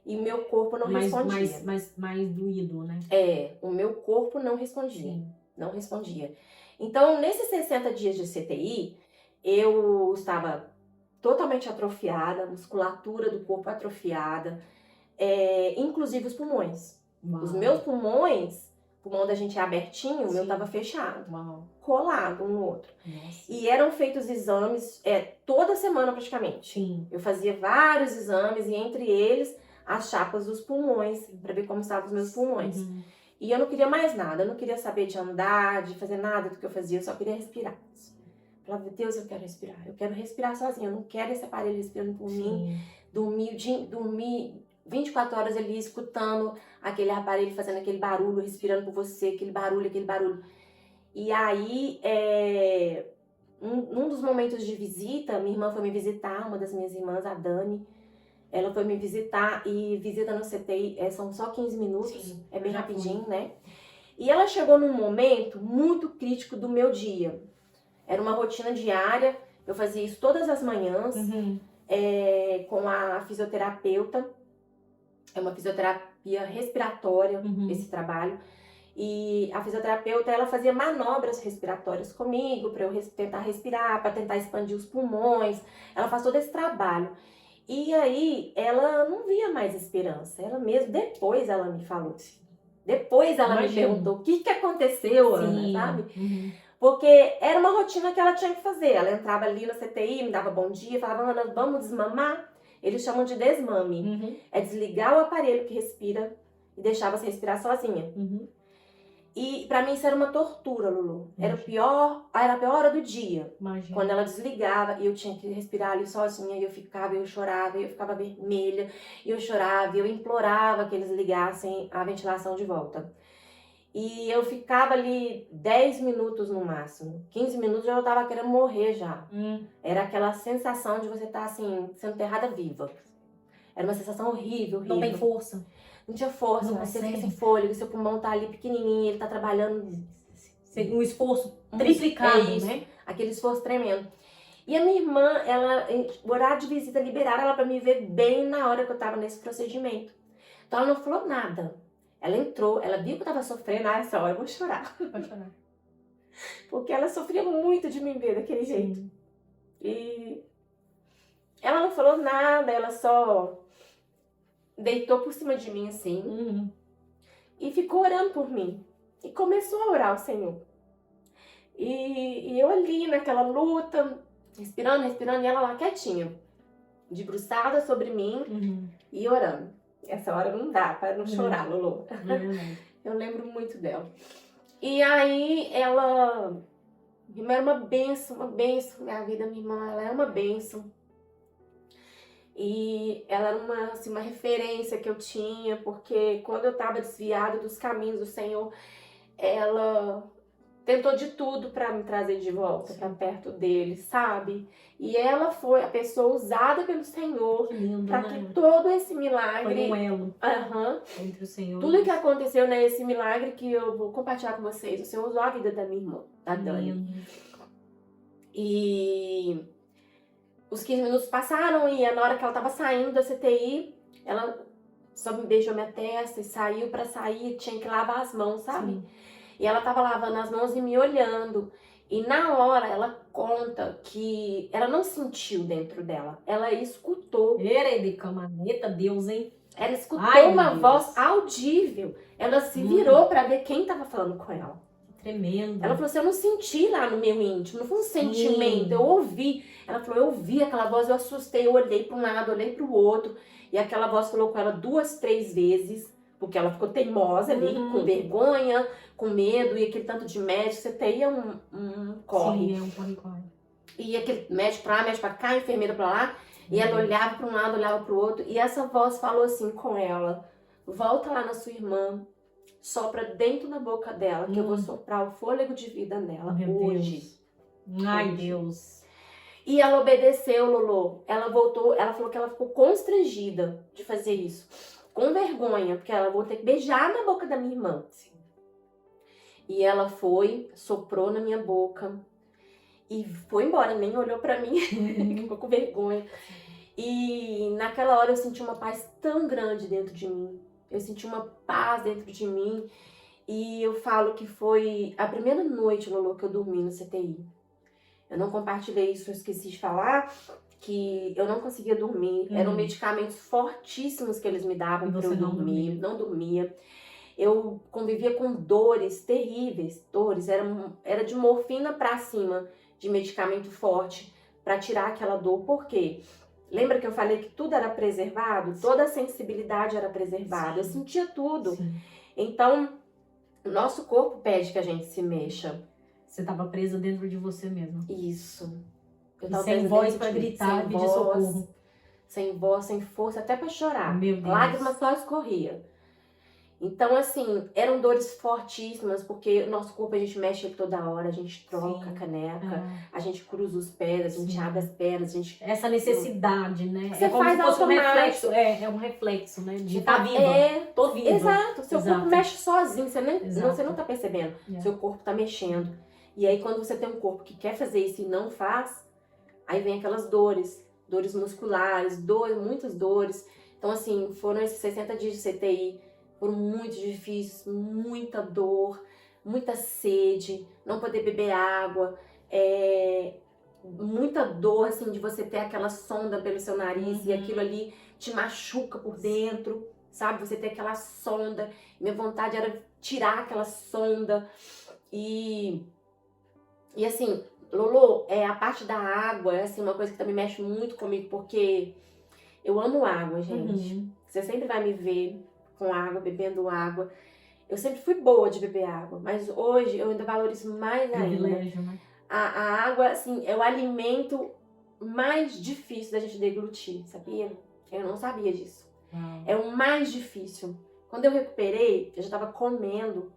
e o meu corpo não respondia. Mais doído, né? O meu corpo não respondia. Sim. Não respondia. Então, nesses 60 dias de CTI, eu estava totalmente atrofiada, a musculatura do corpo atrofiada, inclusive os pulmões. Uau. Os meus pulmões, o pulmão da gente é abertinho, o meu estava fechado. Uau. Colado um no outro. Nossa. E eram feitos exames toda semana praticamente. Sim. Eu fazia vários exames e entre eles as chapas dos pulmões, para ver como estavam os meus pulmões. E eu não queria mais nada, eu não queria saber de andar, de fazer nada do que eu fazia, eu só queria respirar. falava, Deus, eu quero respirar sozinha, eu não quero esse aparelho respirando por mim. Dormir 24 horas ali escutando aquele aparelho fazendo aquele barulho, respirando por você, aquele barulho. E aí, num dos momentos de visita, minha irmã foi me visitar, uma das minhas irmãs, a Dani, ela foi me visitar e visita no CTI, são só 15 minutos, Sim, é bem já rapidinho, fui. né? E ela chegou num momento muito crítico do meu dia. Era uma rotina diária, eu fazia isso todas as manhãs, com a fisioterapeuta. É uma fisioterapia respiratória, esse trabalho. E a fisioterapeuta, ela fazia manobras respiratórias comigo, para eu tentar respirar, para tentar expandir os pulmões. Ela faz todo esse trabalho. E aí, ela não via mais esperança. Ela mesmo, depois ela me falou. Depois ela me perguntou o que aconteceu, Ana, sabe? Porque era uma rotina que ela tinha que fazer. Ela entrava ali no CTI, me dava bom dia, falava, Ana, vamos desmamar? Eles chamam de desmame. É desligar o aparelho que respira e deixar você respirar sozinha. E pra mim isso era uma tortura, Lulu. Era a pior hora do dia. Imagina. Quando ela desligava e eu tinha que respirar ali sozinha, e eu chorava, e eu ficava vermelha, e eu chorava, e eu implorava que eles ligassem a ventilação de volta. E eu ficava ali 10 minutos no máximo. 15 minutos eu tava querendo morrer já. Era aquela sensação de você estar assim, sendo enterrada viva. Era uma sensação horrível. Não tem força. Não tinha força, Não você consegue. fica sem fôlego, seu pulmão tá ali pequenininho, ele tá trabalhando. Um esforço triplicado, né? Aquele esforço tremendo. E a minha irmã, o horário de visita, liberaram ela pra me ver bem na hora que eu tava nesse procedimento. Então ela não falou nada. Ela entrou, ela viu que eu tava sofrendo, essa hora eu vou chorar. Pode chorar. Porque ela sofria muito de me ver daquele jeito. E ela não falou nada, ela só deitou por cima de mim assim e ficou orando por mim. E começou a orar ao Senhor. E eu ali naquela luta, respirando, e ela lá quietinha, debruçada sobre mim e orando. Essa hora não dá para não chorar, Lulu. Eu lembro muito dela. E aí ela... Minha irmã era uma bênção. Minha vida, minha irmã, ela é uma bênção. E ela era uma referência que eu tinha, porque quando eu estava desviada dos caminhos do Senhor, ela tentou de tudo para me trazer de volta para perto dele, sabe? E ela foi a pessoa usada pelo Senhor para que todo esse milagre... Foi um elo entre o Senhor. Tudo que aconteceu nesse milagre que eu vou compartilhar com vocês, o Senhor usou a vida da minha irmã, da Dani. E os 15 minutos passaram e na hora que ela tava saindo da CTI, ela só me beijou minha testa e saiu. Pra sair, tinha que lavar as mãos, sabe? Sim. E ela tava lavando as mãos e me olhando. E na hora ela conta que ela não sentiu dentro dela, ela escutou. De camaneta, Deus, hein? Ela escutou uma voz audível. Ela se virou pra ver quem tava falando com ela. Tremendo. Ela falou assim, eu não senti lá no meu íntimo, não foi um sentimento, eu ouvi. Ela falou, eu ouvi aquela voz, eu assustei, eu olhei para um lado, olhei para o outro. E aquela voz falou com ela 2, 3 vezes, porque ela ficou teimosa ali, com vergonha, com medo, e aquele tanto de médico, você tem um corre. Sim, é um corre. E aquele médico pra lá, médico pra cá, enfermeira pra lá, e ela olhava para um lado, olhava para o outro, e essa voz falou assim com ela, volta lá na sua irmã, sopra dentro da boca dela, que eu vou soprar o fôlego de vida nela hoje. Ai, Deus. E ela obedeceu, Lulu. Ela voltou, ela falou que ela ficou constrangida de fazer isso. Com vergonha, porque ela vou ter que beijar na boca da minha irmã. Sim. E ela foi, soprou na minha boca e foi embora, nem olhou pra mim, ficou com vergonha. E naquela hora eu senti uma paz tão grande dentro de mim. Eu senti uma paz dentro de mim. E eu falo que foi a primeira noite, Lulu, que eu dormi no CTI. Eu não compartilhei isso, eu esqueci de falar, que eu não conseguia dormir. Eram medicamentos fortíssimos que eles me davam para eu dormir. Não dormia. Eu convivia com dores terríveis. Dores, era de morfina pra cima, de medicamento forte, para tirar aquela dor. Por quê? Lembra que eu falei que tudo era preservado? Sim. Toda a sensibilidade era preservada. Sim. Eu sentia tudo. Sim. Então, o nosso corpo pede que a gente se mexa. Você tava presa dentro de você mesmo. Isso. Eu E tava sem presa voz dentro pra de mim, gritar, sem pedir voz, socorro. sem voz, sem força, até pra chorar. Meu Deus. Lágrimas só escorria. Então, assim, eram dores fortíssimas, porque o nosso corpo a gente mexe ele toda hora, a gente troca Sim. a caneca, Ah, a gente cruza os pés, a gente Sim. abre as pernas, a gente... essa necessidade, né? Você É como faz se fosse um automático. reflexo. É um reflexo, né? De Você estar tá- viva. É, Tô viva. exato. Seu Exato. corpo mexe sozinho, Exato. você não tá percebendo. É. Seu corpo tá mexendo. E aí, quando você tem um corpo que quer fazer isso e não faz, aí vem aquelas dores musculares, muitas dores. Então, assim, foram esses 60 dias de CTI, foram muito difíceis, muita dor, muita sede, não poder beber água, muita dor, assim, de você ter aquela sonda pelo seu nariz e aquilo ali te machuca por dentro, sabe? Você ter aquela sonda. Minha vontade era tirar aquela sonda. E assim, Lolo, a parte da água é assim, uma coisa que também mexe muito comigo, porque eu amo água, gente. Uhum. Você sempre vai me ver com água, bebendo água. Eu sempre fui boa de beber água, mas hoje eu ainda valorizo mais ainda. Privilégio, né? A água, assim, é o alimento mais difícil da gente deglutir, sabia? Eu não sabia disso. É o mais difícil. Quando eu recuperei, eu já tava comendo,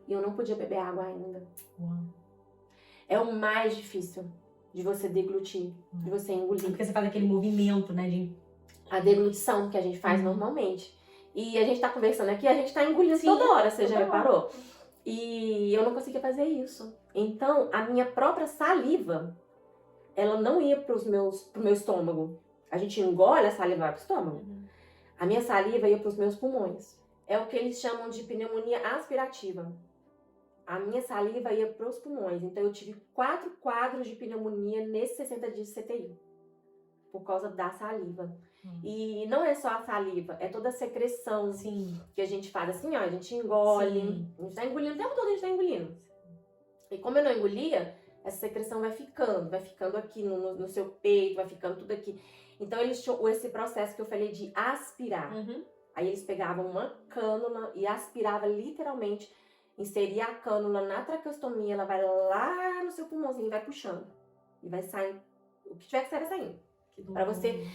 e eu não podia beber água ainda. É o mais difícil de você deglutir, de você engolir. Porque você faz aquele movimento, né? A deglutição que a gente faz normalmente. E a gente tá conversando aqui, a gente tá engolindo toda hora, você já reparou? E eu não conseguia fazer isso. Então, a minha própria saliva, ela não ia pro meu estômago. A gente engole, a saliva vai pro estômago. A minha saliva ia pros meus pulmões. É o que eles chamam de pneumonia aspirativa. A minha saliva ia pros pulmões. Então, eu tive 4 quadros de pneumonia nesses 60 dias de CTI. Por causa da saliva. E não é só a saliva, é toda a secreção. Sim. Que a gente faz assim, ó, a gente engole. Sim. A gente tá engolindo, o tempo todo a gente tá engolindo. E como eu não engolia, essa secreção vai ficando aqui no seu peito, vai ficando tudo aqui. Então, eles tinham esse processo que eu falei de aspirar. Aí eles pegavam uma cânula e aspiravam literalmente, inseria a cânula na traqueostomia, ela vai lá no seu pulmãozinho e vai puxando. E vai saindo, o que tiver que sair vai saindo. Pra você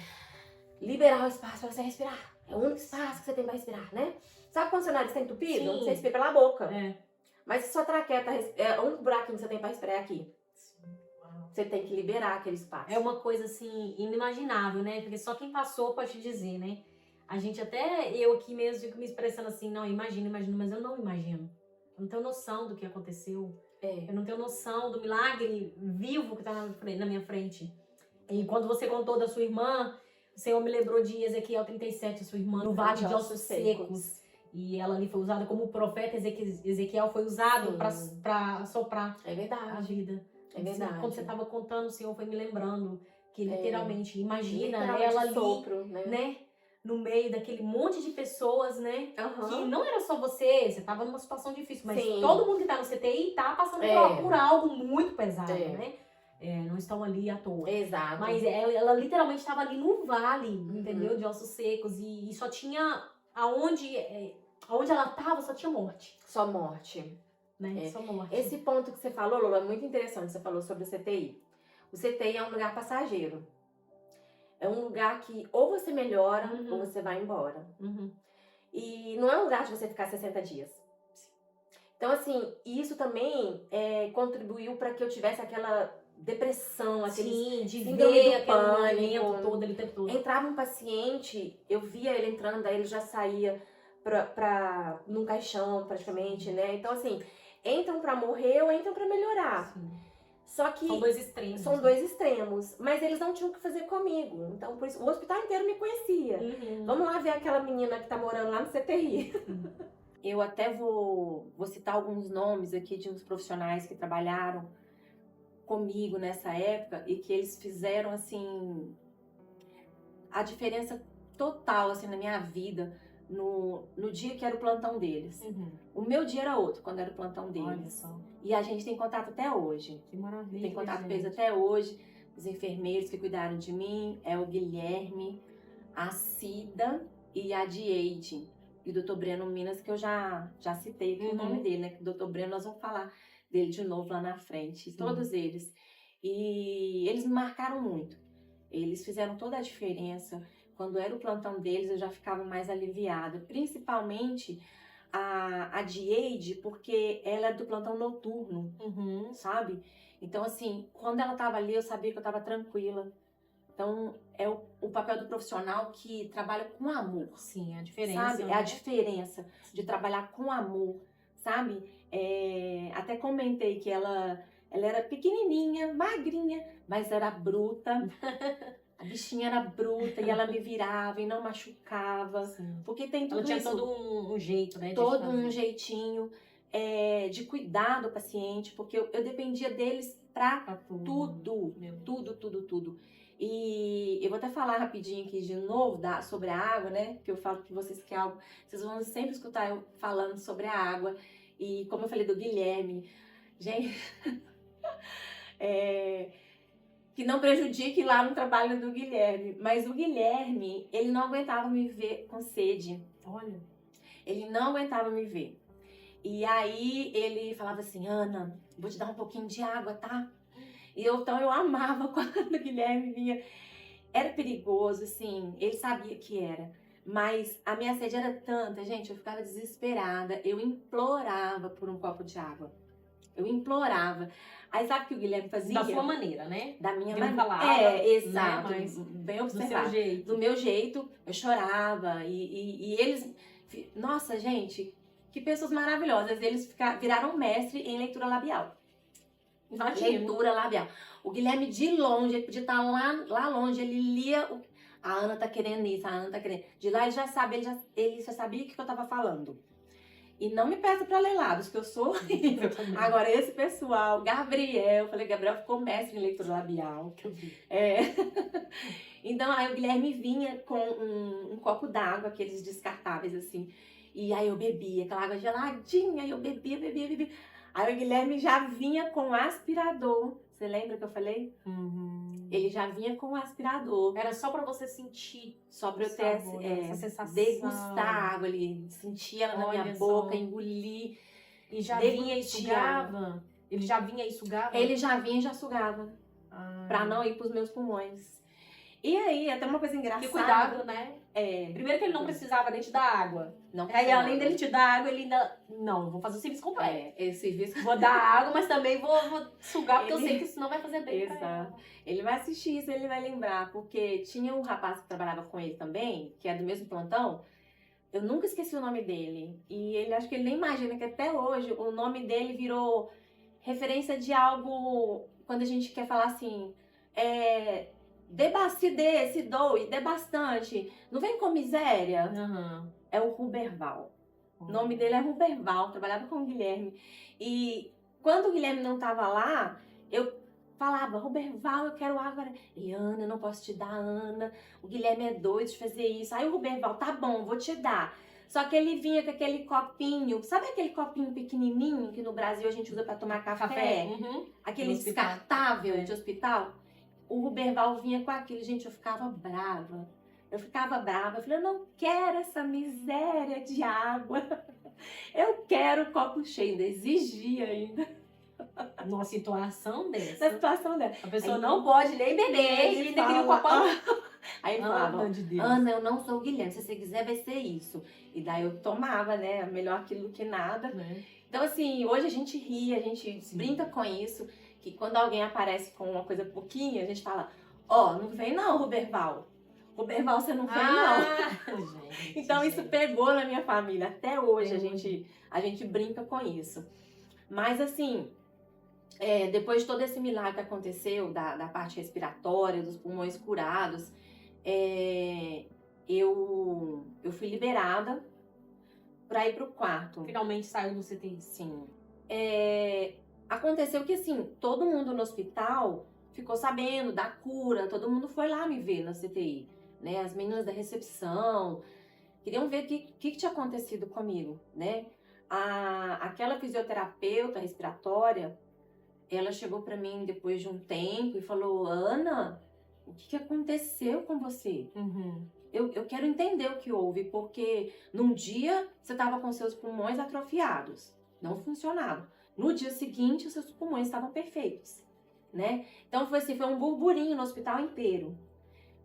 liberar o espaço pra você respirar. É o único espaço que você tem pra respirar, né? Sabe quando seu nariz tá entupido? Sim. Você respira pela boca. É. Mas se sua traqueia é o único buraquinho que você tem pra respirar é aqui. Você tem que liberar aquele espaço. É uma coisa, assim, inimaginável, né? Porque só quem passou pode te dizer, né? A gente até, eu aqui mesmo, fico me expressando assim, não, imagino, mas eu não imagino. Eu não tenho noção do que aconteceu. Eu não tenho noção do milagre vivo que tá na minha frente. E quando você contou da sua irmã, o Senhor me lembrou de Ezequiel 37, sua irmã, no vale de ossos secos. E ela ali foi usada como profeta, Ezequiel foi usado para soprar É verdade. a vida. É verdade. Quando você estava contando, o Senhor foi me lembrando que literalmente, imagina Literalmente ela ali, sopro, né? no meio daquele monte de pessoas, né? Que não era só você estava numa situação difícil, mas todo mundo que tá no CTI tá passando por algo muito pesado, né? Não estão ali à toa. Exato. Mas ela literalmente estava ali no vale, entendeu? De ossos secos. E só tinha aonde ela estava, só tinha morte. Só morte. Né? Só morte. Esse ponto que você falou, Lola, é muito interessante. Você falou sobre o CTI. O CTI é um lugar passageiro. É um lugar que ou você melhora ou você vai embora. E não é um lugar de você ficar 60 dias. Então, assim, isso também contribuiu para que eu tivesse aquela depressão, aquele síndrome do pânico. Todo, ele tempo todo. Entrava um paciente, eu via ele entrando, daí ele já saía num caixão, praticamente, né? Então, assim, entram pra morrer ou entram pra melhorar. Sim. Só que São dois extremos. mas eles não tinham o que fazer comigo. Então, por isso, o hospital inteiro me conhecia. Vamos lá ver aquela menina que tá morando lá no CTI. Eu até vou citar alguns nomes aqui de uns profissionais que trabalharam comigo nessa época e que eles fizeram, assim, a diferença total, assim, na minha vida no dia que era o plantão deles. O meu dia era outro, quando era o plantão deles. Olha só. E a gente tem contato até hoje. Que maravilha. Tem contato com eles até hoje. Os enfermeiros que cuidaram de mim é o Guilherme, a Cida e a Dieide. e o Dr. Breno Minas, que eu já citei aqui o nome dele, né? Que o Dr. Breno, nós vamos falar dele de novo lá na frente, todos eles. E eles me marcaram muito. Eles fizeram toda a diferença. Quando era o plantão deles, eu já ficava mais aliviada. Principalmente a Dieide, porque ela é do plantão noturno, sabe? Então, assim, quando ela tava ali, eu sabia que eu tava tranquila. Então, é o papel do profissional que trabalha com amor. Sim, a diferença. Sabe? Né? É a diferença de trabalhar com amor, sabe? Até comentei que ela era pequenininha, magrinha, mas era bruta. A bichinha era bruta e ela me virava e não machucava. Sim. Porque tem tudo ela tinha isso. todo um jeito, né? Todo um jeitinho de cuidar do paciente, porque eu dependia deles pra tudo. Tudo. E eu vou até falar rapidinho aqui de novo sobre a água, né? Que eu falo que vocês querem algo, vocês vão sempre escutar eu falando sobre a água. E como eu falei do Guilherme, gente, que não prejudique lá no trabalho do Guilherme. Mas o Guilherme, ele não aguentava me ver com sede. Olha. Ele não aguentava me ver. E aí ele falava assim, Ana, vou te dar um pouquinho de água, tá? E então eu amava quando o Guilherme vinha. Era perigoso, assim, ele sabia que era. Mas a minha sede era tanta, gente, eu ficava desesperada. Eu implorava por um copo de água. Eu implorava. Aí sabe o que o Guilherme fazia? Da sua maneira, né? Da minha maneira. Exato. Né? Mas bem observado. Do seu jeito. Do meu jeito, eu chorava. E eles... Nossa, gente, que pessoas maravilhosas. Eles viraram mestre em leitura labial. Imagina. Leitura labial. O Guilherme, de longe, ele podia estar lá longe, ele lia... A Ana tá querendo isso, a Ana tá querendo... De lá ele já sabe, ele já sabia o que eu tava falando. E não me peça pra ler lábios, que eu sou horrível. Agora, esse pessoal, Gabriel, eu falei, Gabriel ficou mestre em leitura labial. Então, aí o Guilherme vinha com um copo d'água, aqueles descartáveis, assim. E aí eu bebia, aquela água geladinha, e eu bebia. Aí o Guilherme já vinha com aspirador. Você lembra que eu falei? Ele já vinha com aspirador. Era só pra você sentir. Só pra eu ter essa sensação. Degustar a água ali. Sentir ela na minha boca, engolir. E já vinha e sugava? Ele já vinha e sugava? Ele já vinha e já sugava. Pra não ir pros meus pulmões. E aí, até uma coisa engraçada. Que cuidado, né? Primeiro que ele não precisava nem te dar água. Não aí, além dele te dar água, ele ainda... Não, vou fazer o serviço completo. Esse serviço... Vou dar água, mas também vou sugar, porque eu sei que isso não vai fazer bem pra Exato. Ele vai assistir isso, ele vai lembrar. Porque tinha um rapaz que trabalhava com ele também, que é do mesmo plantão. Eu nunca esqueci o nome dele. E ele, acho que ele nem imagina que até hoje o nome dele virou referência de algo... Quando a gente quer falar assim... se doe, dê bastante. Não vem com miséria. É o Ruberval. O nome dele é Ruberval, trabalhava com o Guilherme. E quando o Guilherme não estava lá, eu falava, Ruberval, eu quero água. E Ana, eu não posso te dar, Ana. O Guilherme é doido de fazer isso. Aí o Ruberval, tá bom, vou te dar. Só que ele vinha com aquele copinho, sabe aquele copinho pequenininho que no Brasil a gente usa para tomar café? Aquele descartável de hospital? O Ruberval vinha com aquilo, gente, eu ficava brava. Eu falei, eu não quero essa miséria de água. Eu quero o copo cheio, ainda exigia ainda. Numa situação dessa. Na situação dessa. A pessoa não pode nem beber e ainda queria o copão. Aí ele falava, Ana, eu não sou o Guilherme, se você quiser vai ser isso. E daí eu tomava, né, melhor aquilo que nada. Então assim, hoje a gente ri, a gente brinca com isso. Que quando alguém aparece com uma coisa pouquinha, a gente fala, não vem não, Ruberval. Ruberval, você não vem não. Gente, então isso pegou na minha família. Até hoje a gente brinca com isso. Mas assim, depois de todo esse milagre que aconteceu, da parte respiratória, dos pulmões curados, eu fui liberada para ir pro quarto. Finalmente saiu do CTI. Sim. Aconteceu que, assim, todo mundo no hospital ficou sabendo da cura, todo mundo foi lá me ver na CTI, né? As meninas da recepção queriam ver o que tinha acontecido comigo, né? Aquela fisioterapeuta respiratória, ela chegou pra mim depois de um tempo e falou, Ana, o que aconteceu com você? eu quero entender o que houve, porque num dia você estava com seus pulmões atrofiados, não funcionavam. No dia seguinte, os seus pulmões estavam perfeitos, né? Então foi assim, foi um burburinho no hospital inteiro.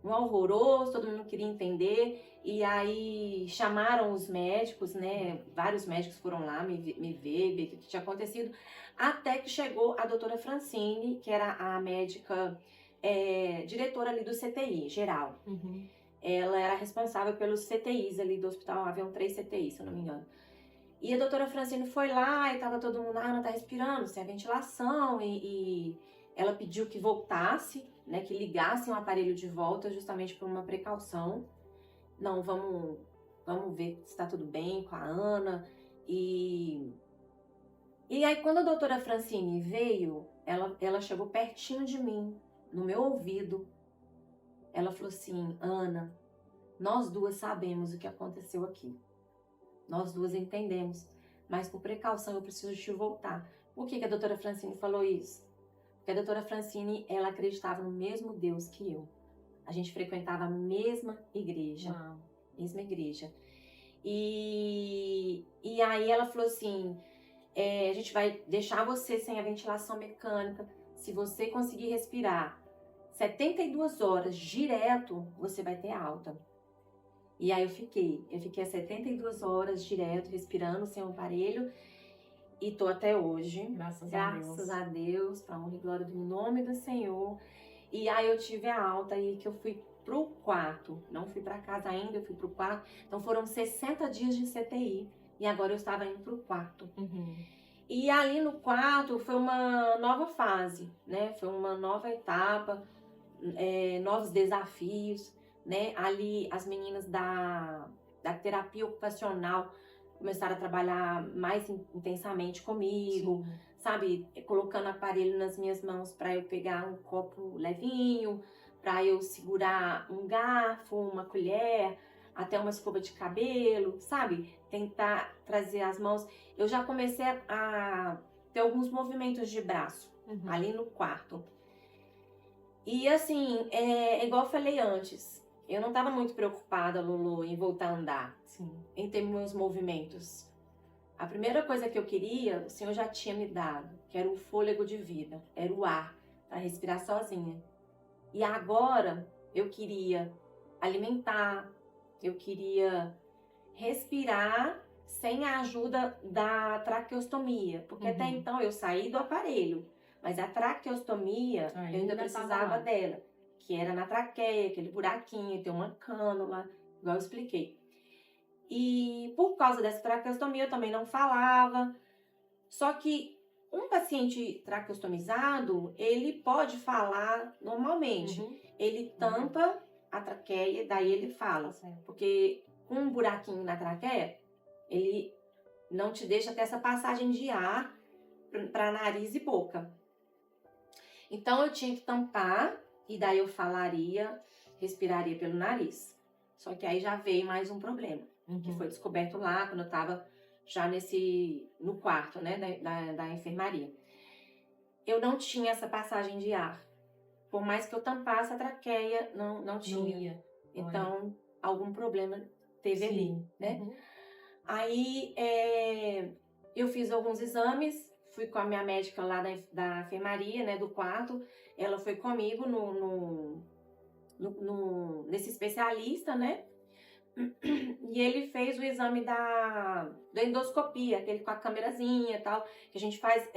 Um alvoroço, todo mundo queria entender. E aí chamaram os médicos, né? Vários médicos foram lá me ver o que tinha acontecido. Até que chegou a doutora Francine, que era a médica diretora ali do CTI, geral. Ela era responsável pelos CTIs ali do hospital, haviam 3 CTIs, se eu não me engano. E a doutora Francine foi lá e tava todo mundo, não tá respirando, sem a ventilação, e ela pediu que voltasse, né, que ligassem o aparelho de volta, justamente por uma precaução. Não, vamos ver se tá tudo bem com a Ana. E aí, quando a doutora Francine veio, ela chegou pertinho de mim, no meu ouvido. Ela falou assim, Ana, nós duas sabemos o que aconteceu aqui. Nós duas entendemos, mas por precaução eu preciso te voltar. Por que a doutora Francine falou isso? Porque a doutora Francine, ela acreditava no mesmo Deus que eu. A gente frequentava a mesma igreja. Uau. Mesma igreja. E aí ela falou assim, a gente vai deixar você sem a ventilação mecânica. Se você conseguir respirar 72 horas direto, você vai ter alta. E aí eu fiquei as 72 horas direto, respirando sem o aparelho, e tô até hoje. Graças a Deus, pra honra e glória do nome do Senhor. E aí eu tive a alta aí que eu fui pro quarto, não fui pra casa ainda, eu fui pro quarto. Então foram 60 dias de CTI, e agora eu estava indo pro quarto. E ali no quarto foi uma nova fase, né? Foi uma nova etapa, novos desafios, né? Ali as meninas da terapia ocupacional começaram a trabalhar mais intensamente comigo, Sim. sabe? Colocando aparelho nas minhas mãos para eu pegar um copo levinho, para eu segurar um garfo, uma colher, até uma escova de cabelo, sabe? Tentar trazer as mãos. Eu já comecei a ter alguns movimentos de braço ali no quarto. E assim, igual eu falei antes, eu não estava muito preocupada, Lulu, em voltar a andar, Sim. em ter meus movimentos. A primeira coisa que eu queria, o Senhor já tinha me dado, que era o fôlego de vida, era o ar, para respirar sozinha. E agora eu queria alimentar, eu queria respirar sem a ajuda da traqueostomia, porque até então eu saí do aparelho, mas a traqueostomia eu ainda precisava dela, que era na traqueia, aquele buraquinho, tem uma cânula, igual eu expliquei. E por causa dessa traqueostomia eu também não falava, só que um paciente traqueostomizado, ele pode falar normalmente, ele tampa a traqueia, daí ele fala, porque com um buraquinho na traqueia, ele não te deixa ter essa passagem de ar para nariz e boca. Então eu tinha que tampar e daí eu falaria, respiraria pelo nariz. Só que aí já veio mais um problema, que foi descoberto lá quando eu estava já no quarto, né, da enfermaria. Eu não tinha essa passagem de ar. Por mais que eu tampasse a traqueia, não tinha. Então, algum problema teve ali, né? Aí, eu fiz alguns exames, fui com a minha médica lá da enfermaria, né, do quarto. Ela foi comigo nesse especialista, né? E ele fez o exame da endoscopia, aquele com a câmerazinha e tal, que a gente faz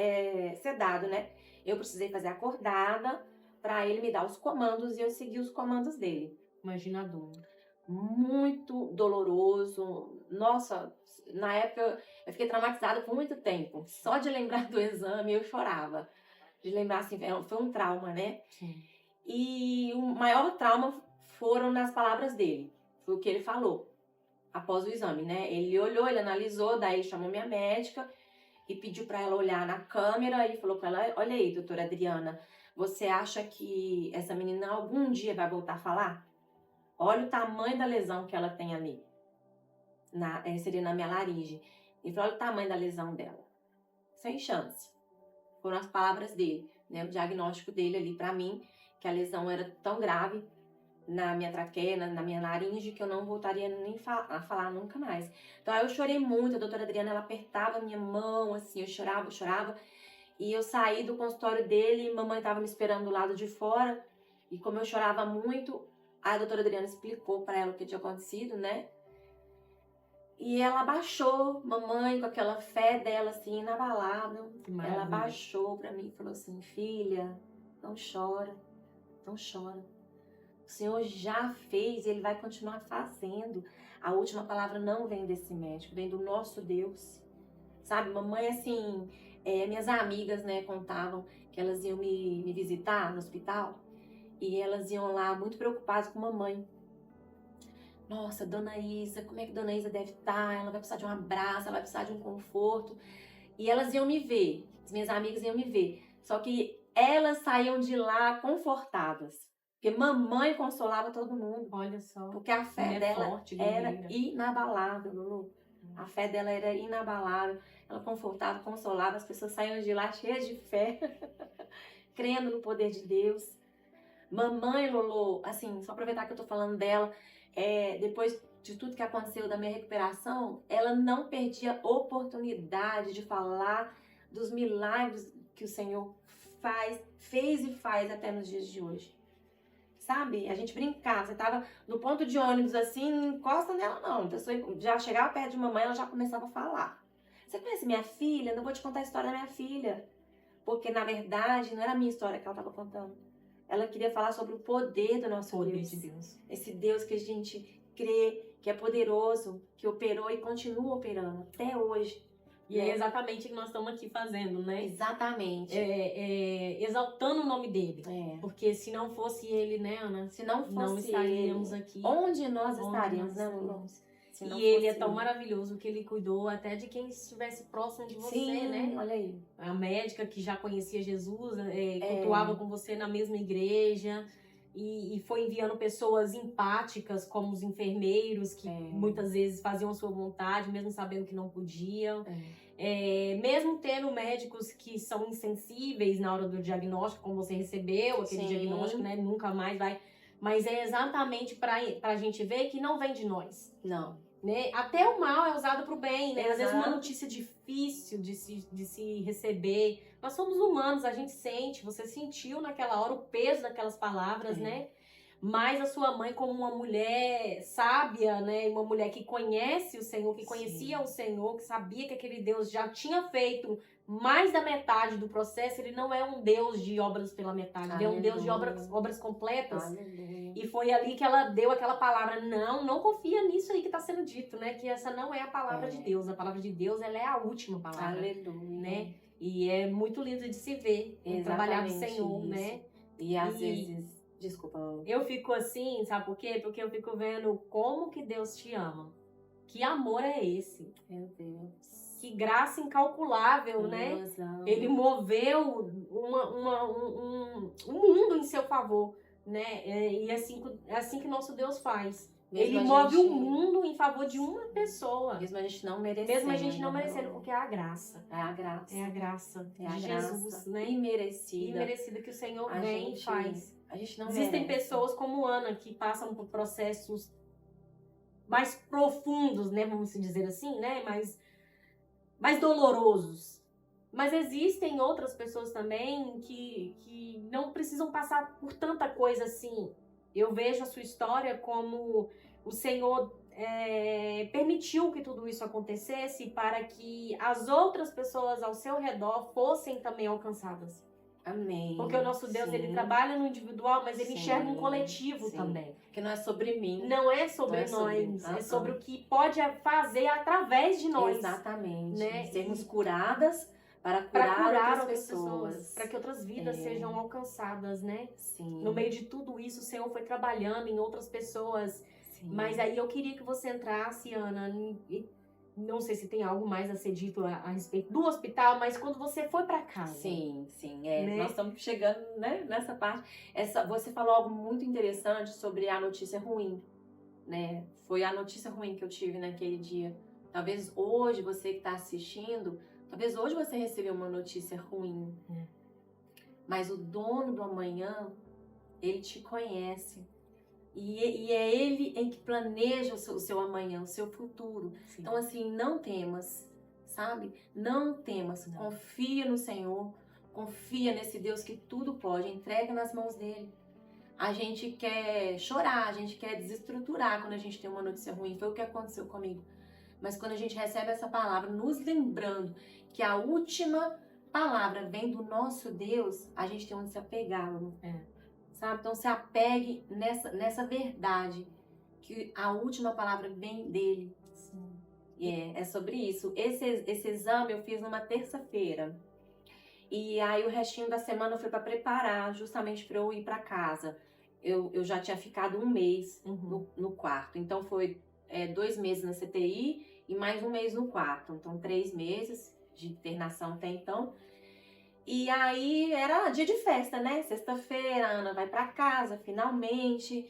sedado, né? Eu precisei fazer acordada para ele me dar os comandos e eu segui os comandos dele. Imagina a dor. Muito doloroso. Nossa, na época eu fiquei traumatizada por muito tempo. Só de lembrar do exame eu chorava. De lembrar assim, foi um trauma, né? Sim. E o maior trauma foram nas palavras dele. Foi o que ele falou após o exame, né? Ele olhou, ele analisou, daí ele chamou minha médica e pediu para ela olhar na câmera e falou para ela, olha aí, doutora Adriana, você acha que essa menina algum dia vai voltar a falar? Olha o tamanho da lesão que ela tem ali. Seria na minha laringe. Ele falou, olha o tamanho da lesão dela. Sem chance. Foram as palavras dele, né? O diagnóstico dele ali para mim, que a lesão era tão grave na minha traqueia, na minha laringe, que eu não voltaria nem a falar nunca mais. Então aí eu chorei muito, a doutora Adriana, ela apertava a minha mão, assim, eu chorava. E eu saí do consultório dele, mamãe estava me esperando do lado de fora, e como eu chorava muito, a doutora Adriana explicou para ela o que tinha acontecido, né? E ela abaixou, mamãe, com aquela fé dela, assim, inabalável. Ela abaixou para mim e falou assim: filha, não chora, não chora. O Senhor já fez e Ele vai continuar fazendo. A última palavra não vem desse médico, vem do nosso Deus. Sabe, mamãe, assim, minhas amigas, né, contavam que elas iam me visitar no hospital e elas iam lá muito preocupadas com mamãe. Nossa, Dona Isa, como é que Dona Isa deve estar? Ela vai precisar de um abraço, ela vai precisar de um conforto. E elas iam me ver, as minhas amigas iam me ver. Só que elas saíam de lá confortadas. Porque mamãe consolava todo mundo. Olha só. Porque a fé dela era inabalável, Lulu. A fé dela era inabalável. Ela confortava, consolava. As pessoas saíam de lá cheias de fé. Crendo no poder de Deus. Mamãe, Lulu, assim, só aproveitar que eu tô falando dela. Depois de tudo que aconteceu da minha recuperação, ela não perdia oportunidade de falar dos milagres que o Senhor fez e faz até nos dias de hoje. Sabe? A gente brincava, você tava no ponto de ônibus assim, não encosta nela não. A pessoa já chegava perto de mamãe, ela já começava a falar. Você conhece minha filha? Não vou te contar a história da minha filha. Porque na verdade não era a minha história que ela estava contando. Ela queria falar sobre o poder do nosso Deus. De Deus. Esse Deus que a gente crê, que é poderoso, que operou e continua operando até hoje. E é exatamente o que nós estamos aqui fazendo, né? Exatamente. Exaltando o nome dele. Porque se não fosse ele, né, Ana? Se não fosse não estaríamos ele, aqui. Onde nós estaríamos, né, Lulu? E ele é tão maravilhoso que ele cuidou até de quem estivesse próximo de você, Sim, né? Olha aí. A médica que já conhecia Jesus, cultuava com você na mesma igreja. E foi enviando pessoas empáticas, como os enfermeiros, que muitas vezes faziam a sua vontade, mesmo sabendo que não podiam. Mesmo tendo médicos que são insensíveis na hora do diagnóstico, como você recebeu aquele diagnóstico, né? Nunca mais vai. Mas é exatamente pra gente ver que não vem de nós. Não. Né? Até o mal é usado pro bem, né? Exato. Às vezes uma notícia difícil de se receber. Nós somos humanos, a gente sente. Você sentiu naquela hora o peso daquelas palavras, né? Mas a sua mãe, como uma mulher sábia, né? Uma mulher que conhece o Senhor, que conhecia o Senhor, que sabia que aquele Deus já tinha feito mais da metade do processo. Ele não é um Deus de obras pela metade, ele é um Deus de obras completas. Aleluia. E foi ali que ela deu aquela palavra: não confia nisso aí que está sendo dito, né? Que essa não é a palavra de Deus. A palavra de Deus, ela é a última palavra. Aleluia. Né? E é muito lindo de se ver, trabalhar do Senhor, isso. Né? E às vezes... Desculpa. Eu fico assim, sabe por quê? Porque eu fico vendo como que Deus te ama. Que amor é esse? Meu Deus. Que graça incalculável, né? Ele moveu um mundo em seu favor, né? E é assim que nosso Deus faz. Ele move o mundo em favor de uma pessoa. Mesmo a gente não merecendo. Mesmo a gente não merecendo, porque é a graça. É a graça. É a graça de Jesus, né? Imerecida Que o Senhor vem e faz. A gente não Existem merece. pessoas como Ana que passam por processos mais profundos, né? Vamos dizer assim, né? Mais dolorosos. Mas existem outras pessoas também que não precisam passar por tanta coisa assim. Eu vejo a sua história como o Senhor permitiu que tudo isso acontecesse para que as outras pessoas ao seu redor fossem também alcançadas. Amém. Porque o nosso Deus, ele trabalha no individual, mas ele enxerga um coletivo também. Que não é sobre mim. Não é sobre nós, é sobre o que pode fazer através de nós. Exatamente. Né? Sermos curadas para curar outras pessoas. Para que outras vidas sejam alcançadas, né? Sim. No meio de tudo isso, o Senhor foi trabalhando em outras pessoas. Sim. Mas aí eu queria que você entrasse, Ana, não sei se tem algo mais a ser dito a respeito do hospital, mas quando você foi para casa. Sim. Né? Nós estamos chegando, né, nessa parte. Você falou algo muito interessante sobre a notícia ruim, né? Foi a notícia ruim que eu tive naquele dia. Talvez hoje, você que está assistindo, talvez hoje você recebeu uma notícia ruim. Mas o dono do amanhã, ele te conhece. E é Ele em que planeja o seu amanhã, o seu futuro. Sim. Então, assim, não temas, sabe? Não temas. Não. Confia no Senhor. Confia nesse Deus que tudo pode. Entrega nas mãos dele. A gente quer chorar, a gente quer desestruturar quando a gente tem uma notícia ruim. Foi o que aconteceu comigo. Mas quando a gente recebe essa palavra, nos lembrando que a última palavra vem do nosso Deus, a gente tem onde se apegar, sabe? Então se apegue nessa verdade, que a última palavra vem dele. Sim. E é sobre isso. Esse exame eu fiz numa terça-feira. E aí o restinho da semana eu fui para preparar, justamente para eu ir para casa. Eu já tinha ficado 1 mês no quarto. Então foi 2 meses na CTI e mais 1 mês no quarto. Então 3 meses de internação até então. E aí era dia de festa, né? Sexta-feira, a Ana vai para casa, finalmente.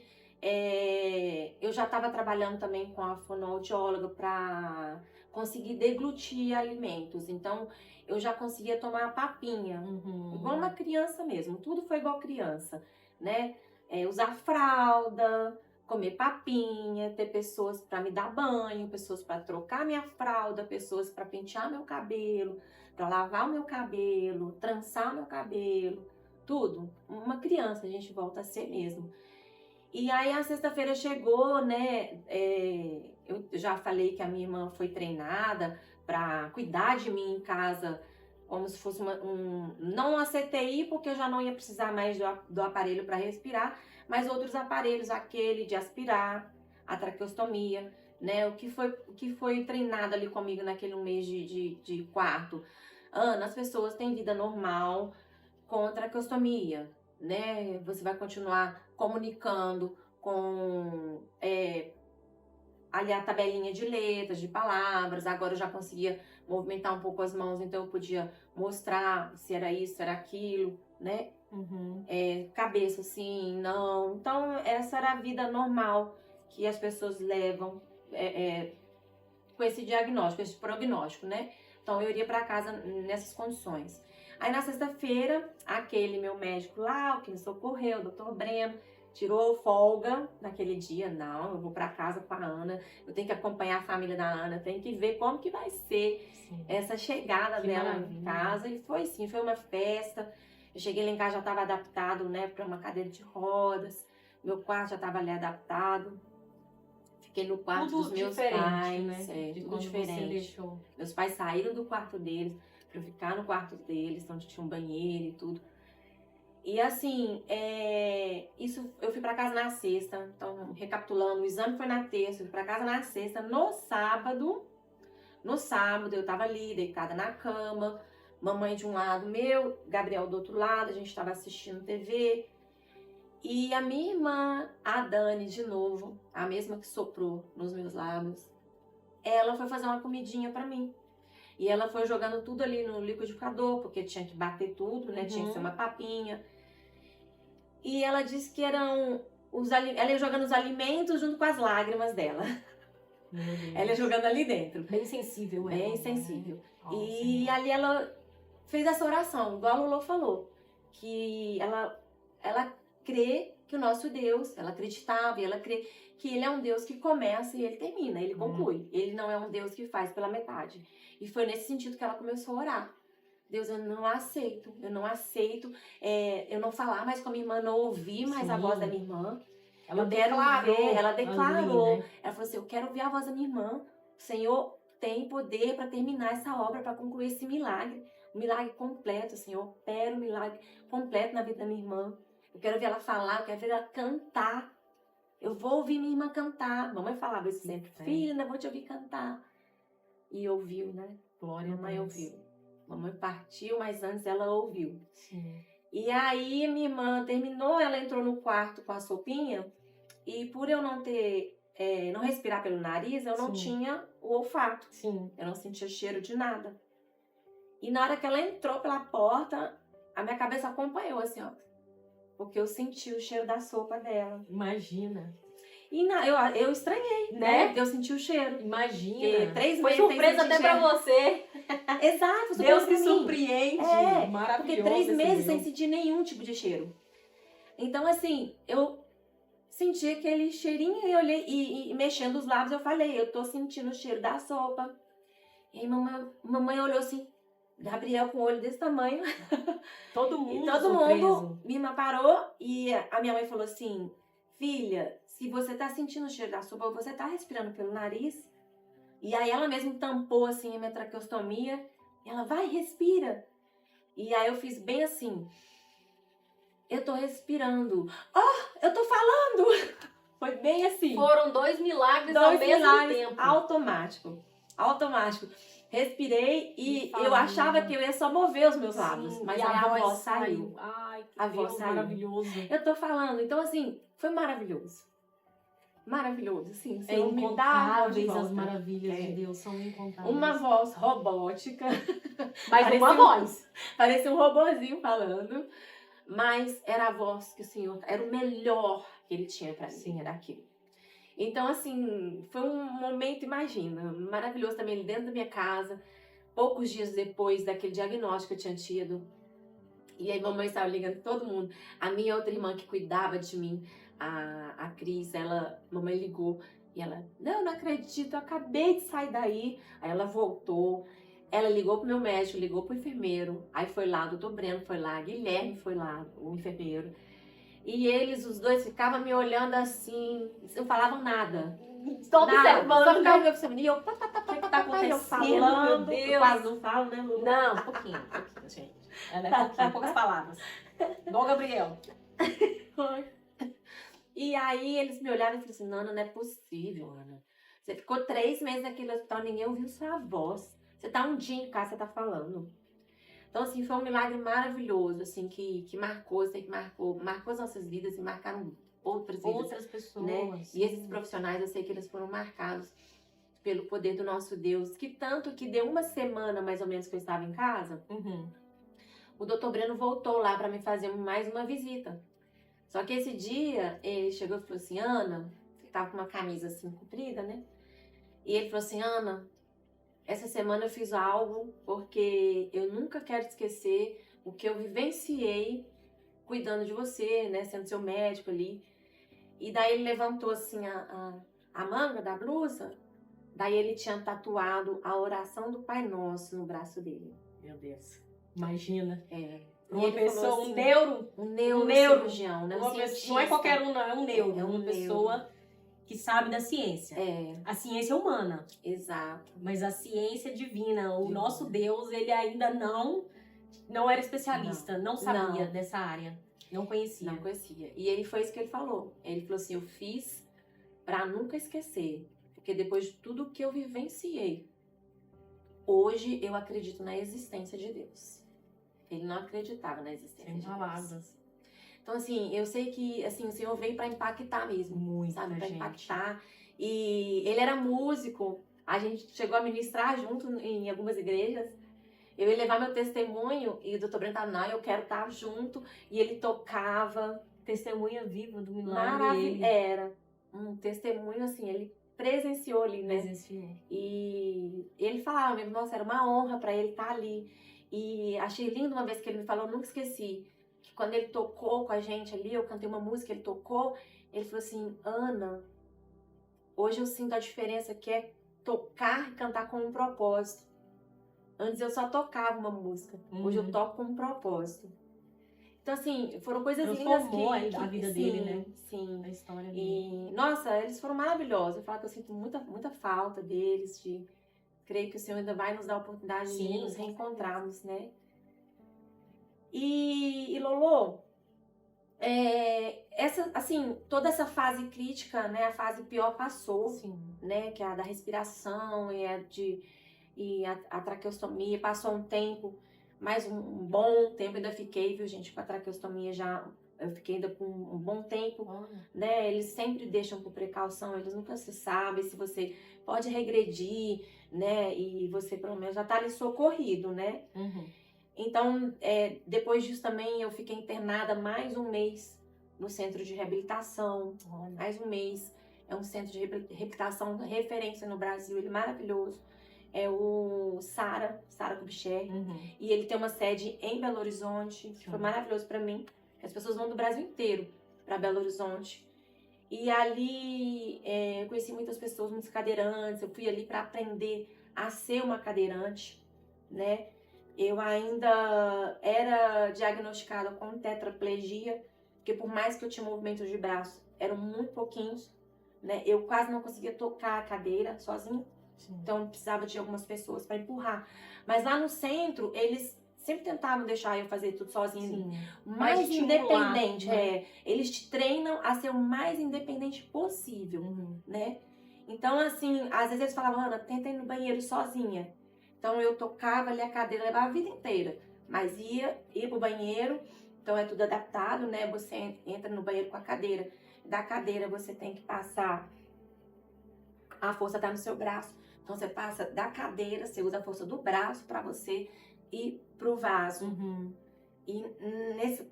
Eu já estava trabalhando também com a fonoaudióloga para conseguir deglutir alimentos. Então eu já conseguia tomar a papinha, igual uma criança mesmo. Tudo foi igual criança, né? Usar fralda, comer papinha, ter pessoas para me dar banho, pessoas para trocar minha fralda, pessoas para pentear meu cabelo, para lavar o meu cabelo, trançar meu cabelo, tudo. Uma criança a gente volta a ser mesmo. E aí a sexta-feira chegou, né? Eu já falei que a minha irmã foi treinada para cuidar de mim em casa, como se fosse não uma CTI, porque eu já não ia precisar mais do aparelho para respirar, mas outros aparelhos, aquele de aspirar, a traqueostomia, né? O que foi treinado ali comigo naquele mês de quarto. Ana, as pessoas têm vida normal com traqueostomia, né? Você vai continuar comunicando com ali a tabelinha de letras, de palavras. Agora eu já conseguia movimentar um pouco as mãos, então eu podia mostrar se era isso, se era aquilo, né? Cabeça assim, não. Então essa era a vida normal que as pessoas levam com esse diagnóstico, esse prognóstico, né? Então eu iria para casa nessas condições. Aí na sexta-feira, aquele meu médico lá, o que me socorreu, o Dr. Breno, tirou folga naquele dia. Não, eu vou para casa com a Ana, eu tenho que acompanhar a família da Ana, tenho que ver como que vai ser essa chegada dela em casa. E foi sim, foi uma festa. Eu cheguei lá em casa, já estava adaptado, né, para uma cadeira de rodas. Meu quarto já estava ali adaptado. Fiquei no quarto tudo dos meus pais, né? De Tudo diferente. Meus pais saíram do quarto deles para eu ficar no quarto deles, onde tinha um banheiro e tudo. E assim, isso eu fui para casa na sexta. Então, recapitulando, o exame foi na terça, eu fui para casa na sexta. No sábado eu tava ali, deitada na cama, mamãe de um lado meu, Gabriel do outro lado, a gente estava assistindo TV. E a minha irmã, a Dani, de novo, a mesma que soprou nos meus lábios, ela foi fazer uma comidinha para mim. E ela foi jogando tudo ali no liquidificador, porque tinha que bater tudo, né? Tinha que ser uma papinha. E ela disse que eram ela ia jogando os alimentos junto com as lágrimas dela. Ela ia jogando ali dentro. Bem sensível, Bem sensível. E ali ela fez essa oração, igual a Lolo falou, que ela crê que o nosso Deus, ela acreditava e ela crê que ele é um Deus que começa e ele termina, ele conclui. Ele não é um Deus que faz pela metade. E foi nesse sentido que ela começou a orar. Deus, eu não aceito, eu não falar mais com a minha irmã, não ouvir mais a voz da minha irmã. Ela declarou. Né? Ela falou assim, eu quero ouvir a voz da minha irmã. O Senhor tem poder para terminar essa obra, para concluir esse milagre. Um milagre completo, Senhor. Opera um milagre completo na vida da minha irmã. Eu quero ver ela falar, eu quero ver ela cantar. Eu vou ouvir minha irmã cantar. Mamãe falava isso sempre. Filha, ainda vou te ouvir cantar. E ouviu, né? Glória a Deus. Mamãe ouviu. Mamãe partiu, mas antes ela ouviu. Sim. E aí minha irmã terminou, ela entrou no quarto com a sopinha. E por eu não ter, não respirar pelo nariz, eu não tinha o olfato. Sim. Eu não sentia cheiro de nada. E na hora que ela entrou pela porta, a minha cabeça acompanhou assim, ó. Porque eu senti o cheiro da sopa dela. Imagina. E eu estranhei, né? Eu senti o cheiro. Imagina. 3 Foi meses surpresa até pra você. Exato. Deus me surpreende. Maravilhoso. Porque 3 meses sem sentir nenhum tipo de cheiro. Então, assim, eu senti aquele cheirinho e olhei, e mexendo os lábios, eu falei, eu tô sentindo o cheiro da sopa. E aí mamãe olhou assim, Gabriel com o olho desse tamanho. Todo mundo E todo surpreso. mundo me parou e a minha mãe falou assim, filha, se você tá sentindo o cheiro da sopa, você tá respirando pelo nariz? E aí ela mesmo tampou assim a minha traqueostomia. E ela, vai, respira. E aí eu fiz bem assim. Eu tô respirando. Eu tô falando. Foi bem assim. Foram 2 milagres ao mesmo tempo. Automático. Respirei e falando. eu achava que eu ia só mover os meus lábios. Sim, Mas e aí a a voz voz saiu. Ai, que A voz Deus saiu. maravilhoso. Eu tô falando. Então, assim, foi maravilhoso. Maravilhoso, assim. É Senhor, me dá a voz de incontáveis as volta. maravilhas de Deus, são incontáveis. Uma voz robótica. Mas Parecia uma voz. Parecia um robozinho falando. Mas era a voz que o Senhor... Era o melhor que Ele tinha pra mim, era aquilo. Então, assim, foi um momento, imagina, maravilhoso também, ele dentro da minha casa. Poucos dias depois daquele diagnóstico que eu tinha tido. E aí, mamãe estava ligando todo mundo. A minha outra irmã que cuidava de mim, a Cris, mamãe ligou. E ela, não acredito, eu acabei de sair daí. Aí ela voltou. Ela ligou pro meu médico, ligou pro enfermeiro. Aí foi lá, o doutor Breno foi lá, Guilherme foi lá, o enfermeiro. E eles, os dois, ficavam me olhando assim, não falavam nada. Estou Nada, observando. só ficavam me observando. E eu, O que tá eu acontecendo, falando, meu eu Deus? quase não falo, né, Lu? Não, um pouquinho, gente. Ela é pouquinho, poucas palavras. Igual o Gabriel. E aí eles me olharam e falaram assim, Ana, não é possível, Ana. Você ficou 3 meses naquele hospital, ninguém ouviu sua voz. Você tá um dia em casa, você tá falando. Então, assim, foi um milagre maravilhoso, assim, que marcou, sei que marcou as nossas vidas e marcaram outras vidas. Outras pessoas. Né? E esses profissionais, eu sei que eles foram marcados pelo poder do nosso Deus, que tanto que deu uma semana, mais ou menos, que eu estava em casa, o doutor Breno voltou lá para me fazer mais uma visita. Só que esse dia, ele chegou e falou assim, Ana, que tava com uma camisa assim, comprida, né? E ele falou assim, Ana, essa semana eu fiz algo porque eu nunca quero esquecer o que eu vivenciei cuidando de você, né? Sendo seu médico ali. E daí ele levantou assim a manga da blusa, daí ele tinha tatuado a oração do Pai Nosso no braço dele. Meu Deus. Imagina. Uma pessoa, assim, um neurocirurgião, né? Não é qualquer um, não, é um neuro. É uma pessoa que sabe da ciência. A ciência é humana. Exato. Mas a ciência divina, o nosso Deus, ele ainda não era especialista, não sabia dessa área. Não conhecia. Não conhecia. E foi isso que ele falou. Ele falou assim, eu fiz pra nunca esquecer. Porque depois de tudo que eu vivenciei, hoje eu acredito na existência de Deus. Ele não acreditava na existência de Deus. Então, assim, eu sei que assim, o Senhor veio pra impactar mesmo. Muito, sabe? Pra gente. impactar. E ele era músico. A gente chegou a ministrar junto em algumas igrejas. Eu ia levar meu testemunho e o doutor Breno falava, não, eu quero estar junto. E ele tocava. Testemunha viva do milagre. Maravilhoso. Era um testemunho, assim, ele presenciou ali, né? Presenciou. E ele falava mesmo, nossa, era uma honra pra ele estar ali. E achei lindo uma vez que ele me falou, nunca esqueci, que quando ele tocou com a gente ali, eu cantei uma música, ele tocou, ele falou assim, Ana, hoje eu sinto a diferença que é tocar e cantar com um propósito. Antes eu só tocava uma música, hoje eu toco com um propósito. Então, assim, foram coisas lindas que a vida dele, né? Sim. A história dele. E, nossa, eles foram maravilhosos. Eu falo que eu sinto muita falta deles, creio que o Senhor ainda vai nos dar a oportunidade de nos reencontrarmos, né? E Lolo, toda essa fase crítica, né? A fase pior passou, né? Que é a da respiração e a traqueostomia. Passou um tempo, mais um bom tempo, ainda fiquei, viu, gente, com a traqueostomia já. Eu fiquei ainda por um bom tempo, né? Eles sempre deixam por precaução, eles nunca se sabem se você pode regredir, né? E você pelo menos já tá ali socorrido, né? Então, depois disso também eu fiquei internada mais um mês no centro de reabilitação. Mais um mês. É um centro de reabilitação referência no Brasil, ele é maravilhoso. É o Sara Kubitschek. E ele tem uma sede em Belo Horizonte, que foi maravilhoso pra mim. As pessoas vão do Brasil inteiro para Belo Horizonte. E ali eu conheci muitas pessoas, muitos cadeirantes. Eu fui ali para aprender a ser uma cadeirante, né? Eu ainda era diagnosticada com tetraplegia, porque por mais que eu tinha movimentos de braço, eram muito pouquinhos, né? Eu quase não conseguia tocar a cadeira sozinha. Sim. Então eu precisava de algumas pessoas para empurrar. Mas lá no centro, eles sempre tentavam deixar eu fazer tudo sozinha. Sim. Mais estimular, independente, né? Eles te treinam a ser o mais independente possível, né? Então, assim, às vezes eles falavam, Ana, tenta ir no banheiro sozinha. Então eu tocava ali a cadeira, levava a vida inteira. Mas ia pro banheiro, então é tudo adaptado, né? Você entra no banheiro com a cadeira. Da cadeira você tem que passar, a força tá no seu braço. Então você passa da cadeira, você usa a força do braço para você ir pro vaso. E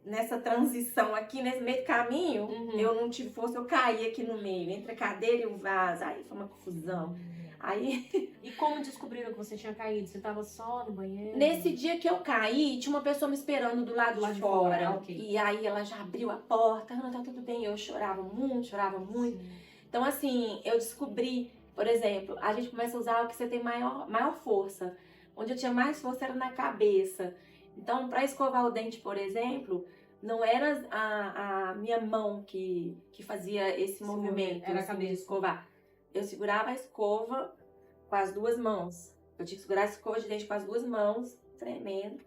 nessa transição aqui, nesse meio do caminho, eu não tive força, eu caí aqui no meio, entre a cadeira e o vaso. Aí foi uma confusão. Aí, E como descobriram que você tinha caído? Você tava só no banheiro? nesse dia que eu caí, tinha uma pessoa me esperando do lado de fora. ok. E aí ela já abriu a porta, Ana, tá tudo bem. Eu chorava muito, chorava muito. Sim. Então, assim, eu descobri, por exemplo, a gente começa a usar o que você tem maior força. Onde eu tinha mais força era na cabeça. Então, para escovar o dente, por exemplo, não era a minha mão que fazia esse movimento, era a assim, cabeça. de escovar. Eu segurava a escova com as duas mãos. Eu tinha que segurar a escova de dente com as duas mãos, tremendo.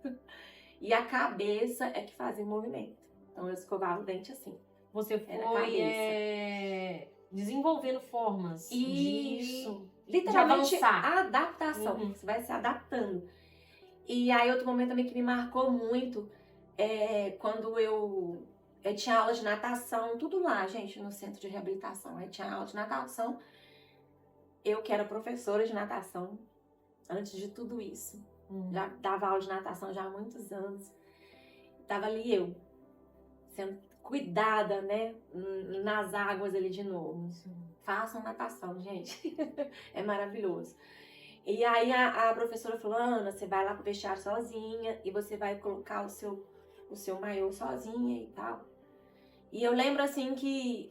E a cabeça é que fazia o movimento. Então, eu escovava o dente assim. Você Era a foi cabeça. desenvolvendo formas Isso. de Literalmente, avançar. a adaptação. Você vai se adaptando. E aí, outro momento também que me marcou muito quando eu tinha aula de natação, tudo lá, gente, no centro de reabilitação. Aí tinha aula de natação. Eu que era professora de natação, antes de tudo isso. Já dava aula de natação já há muitos anos. Tava ali eu, sendo cuidada, né, nas águas ali de novo. Façam natação, gente. É maravilhoso. E aí a professora falou, Ana, você vai lá pro vestiário sozinha e você vai colocar o seu maiô sozinha e tal. E eu lembro assim que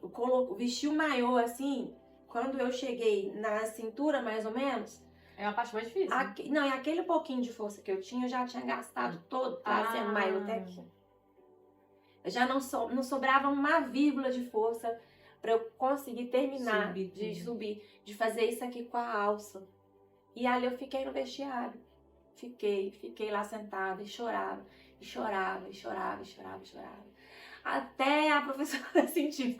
vesti o maiô assim, quando eu cheguei na cintura mais ou menos. É a parte mais difícil. Não, e aquele pouquinho de força que eu tinha, eu já tinha gastado todo trazendo o maiô até aqui. Já não sobrava uma vírgula de força para eu conseguir terminar de subir, de fazer isso aqui com a alça. E ali eu fiquei no vestiário. Fiquei lá sentada e chorava, e chorava, e chorava, e chorava, e chorava. Até a professora sentir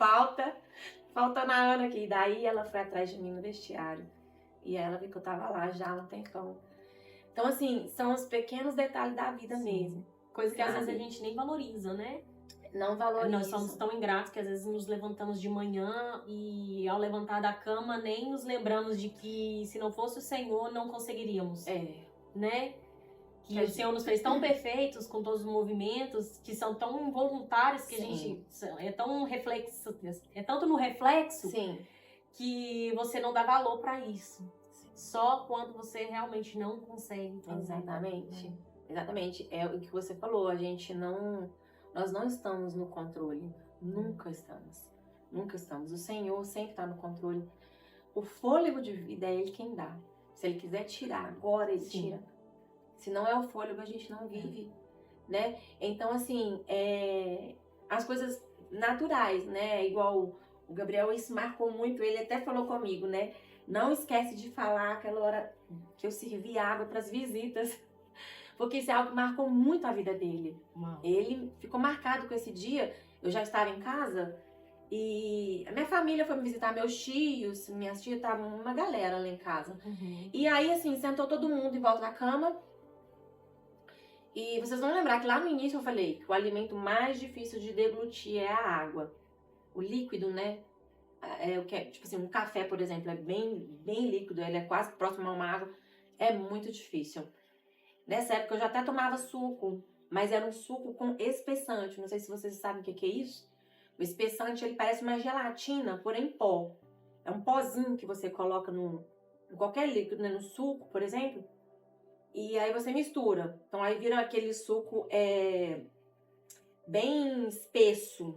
faltando a Ana aqui. Daí ela foi atrás de mim no vestiário. E ela viu que eu tava lá já há um tempão. Então, assim, são os pequenos detalhes da vida mesmo. Coisa que às vezes a gente nem valoriza, né? Não valoriza. Nós somos tão ingratos que às vezes nos levantamos de manhã e ao levantar da cama nem nos lembramos de que se não fosse o Senhor não conseguiríamos, né? Que o Senhor nos fez tão perfeitos com todos os movimentos que são tão involuntários que a gente é tão reflexo, é tanto no reflexo que você não dá valor para isso. Só quando você realmente não consegue fazer. Exatamente. É o que você falou, nós não estamos no controle. Nunca estamos. Nunca estamos. O Senhor sempre está no controle. O fôlego de vida é Ele quem dá. Se Ele quiser tirar agora, Ele tira. Se não é o fôlego, a gente não vive, né? Então, assim, as coisas naturais, né? Igual o Gabriel, isso marcou muito. Ele até falou comigo, né? Não esquece de falar aquela hora que eu servi água para as visitas. Porque isso é algo que marcou muito a vida dele. Ele ficou marcado com esse dia. Eu já estava em casa e a minha família foi me visitar, meus tios, minhas tias, estavam uma galera lá em casa. E aí, assim, sentou todo mundo em volta da cama. E vocês vão lembrar que lá no início eu falei que o alimento mais difícil de deglutir é a água. O líquido, né? Tipo assim, um café, por exemplo, é bem, bem líquido, ele é quase próximo a uma água. É muito difícil. Nessa época eu já até tomava suco, mas era um suco com espessante. Não sei se vocês sabem o que é isso. O espessante, ele parece uma gelatina, porém pó. É um pozinho que você coloca em qualquer líquido, né? No suco, por exemplo. E aí você mistura. Então aí vira aquele suco bem espesso.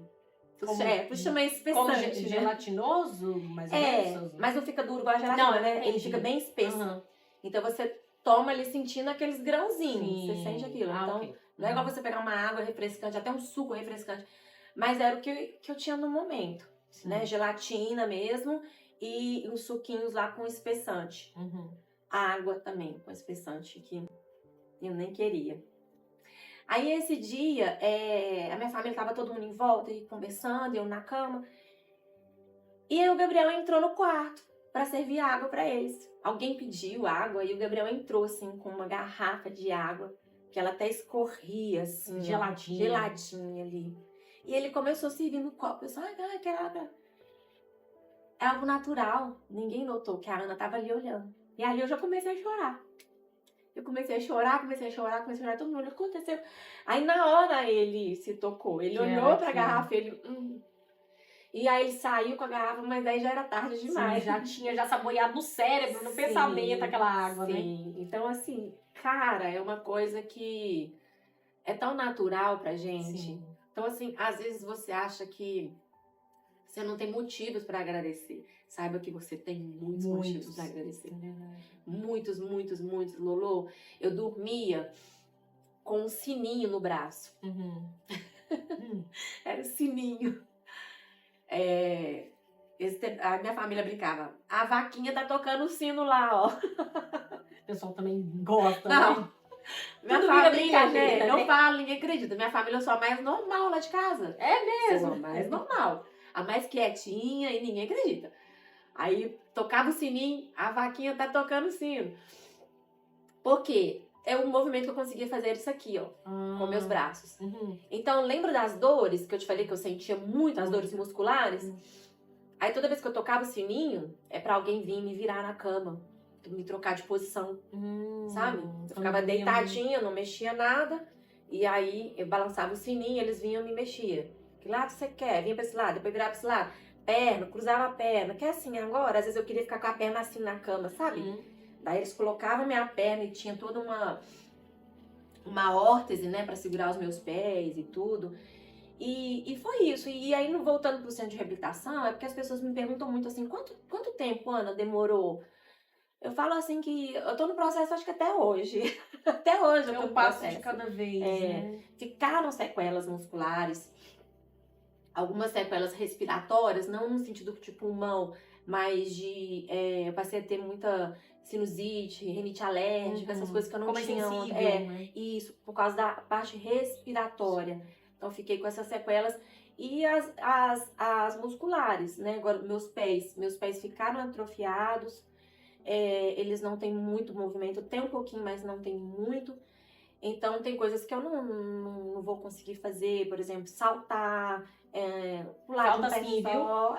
Como- Por isso chama Como espessante, né? gelatinoso, mais ou É, menos? mas não fica duro igual a gelatina, Não, né? Ele entendi. fica bem espesso. Aham. Então você toma ali sentindo aqueles grãozinhos. Sim. Você sente aquilo. Ah, Então, ok. não é igual você pegar uma água refrescante, até um suco refrescante. Mas era o que eu tinha no momento, Sim. né? Gelatina mesmo e uns suquinhos lá com espessante. Uhum. Água também com espessante, que eu nem queria. Aí esse dia, a minha família tava todo mundo em volta e conversando, eu na cama. E aí o Gabriel entrou no quarto pra servir água pra eles. Alguém pediu água e o Gabriel entrou assim com uma garrafa de água, que ela até escorria assim, ó, geladinha ali. E ele começou a servir no copo. Eu disse, ai, que água. É algo natural. Ninguém notou que a Ana tava ali olhando. E ali eu já comecei a chorar. Eu comecei a chorar, todo mundo, o que aconteceu? Aí na hora ele se tocou, ele Que olhou era pra aquilo. garrafa, ele... E aí ele saiu com a garrafa, mas aí já era tarde demais. Sim, já tinha já saboreado no cérebro, no Sim, pensamento, aquela água, né? sim. Então assim, cara, é uma coisa que é tão natural pra gente. Sim. Então assim, às vezes você acha que você não tem motivos pra agradecer. Saiba que você tem muitos motivos pra agradecer. É verdade. Muitos, Lolo. Eu dormia com um sininho no braço. Uhum. Era o sininho. A minha família brincava. A vaquinha tá tocando o sino lá, ó. O pessoal também gosta, Não. né? Minha Tudo vira família, brincadeira, né? Eu né? falo, ninguém acredita. Minha família eu sou a mais normal lá de casa. É mesmo? Sou a mais normal. A mais quietinha e ninguém acredita. Aí tocava o sininho, a vaquinha tá tocando o sino. Por quê? É um movimento que eu conseguia fazer isso aqui, ó, com meus braços. Uhum. Então, lembra das dores que eu te falei que eu sentia muito, as dores musculares? Aí toda vez que eu tocava o sininho, é pra alguém vir me virar na cama, me trocar de posição, sabe? Eu ficava deitadinha, não mexia nada, e aí eu balançava o sininho, eles vinham e me mexiam. Que lado você quer? Vinha pra esse lado, depois virava pra esse lado. Perna, cruzava a perna. Quer assim agora? Às vezes eu queria ficar com a perna assim na cama, sabe? Daí eles colocavam minha perna e tinha toda uma órtese, né, pra segurar os meus pés e tudo. E foi isso. E aí, voltando pro centro de reabilitação, é porque as pessoas me perguntam muito assim, quanto tempo, Ana, demorou? Eu falo assim que eu tô no processo, acho que até hoje. Até hoje eu tô É no um passo processo. de cada vez, né? Ficaram sequelas musculares, algumas sequelas respiratórias, não no sentido de pulmão, mas eu passei a ter muita sinusite, rinite alérgica, essas coisas que eu não Como tinha. é sensível, né? Isso, por causa da parte respiratória. Então, fiquei com essas sequelas. E as musculares, né? Agora, meus pés ficaram atrofiados. Eles não têm muito movimento. Tem um pouquinho, mas não tem muito. Então, tem coisas que eu não vou conseguir fazer. Por exemplo, saltar, pular de um Salta pé sim, só.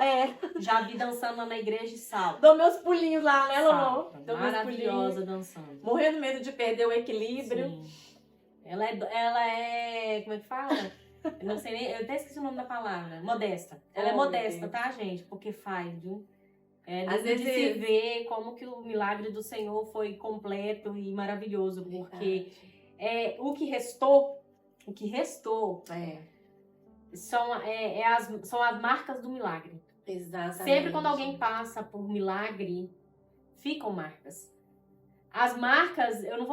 Já vi dançando lá na igreja e salto. Dou meus pulinhos lá, né, Lolo? Salta. Dou meus Maravilhosa pulinhos. dançando. Morrendo medo de perder o equilíbrio. Sim. Ela é. Como é que fala? Eu não sei nem. Eu até esqueci o nome da palavra. Modesta. Ela é Oh, modesta, meu Deus. tá, gente? Porque faz, viu? Às Às vezes de se vezes- ver como que o milagre do Senhor foi completo e maravilhoso. Porque o que restou são as marcas do milagre. Exatamente. Sempre quando alguém passa por milagre, ficam marcas. As marcas, eu não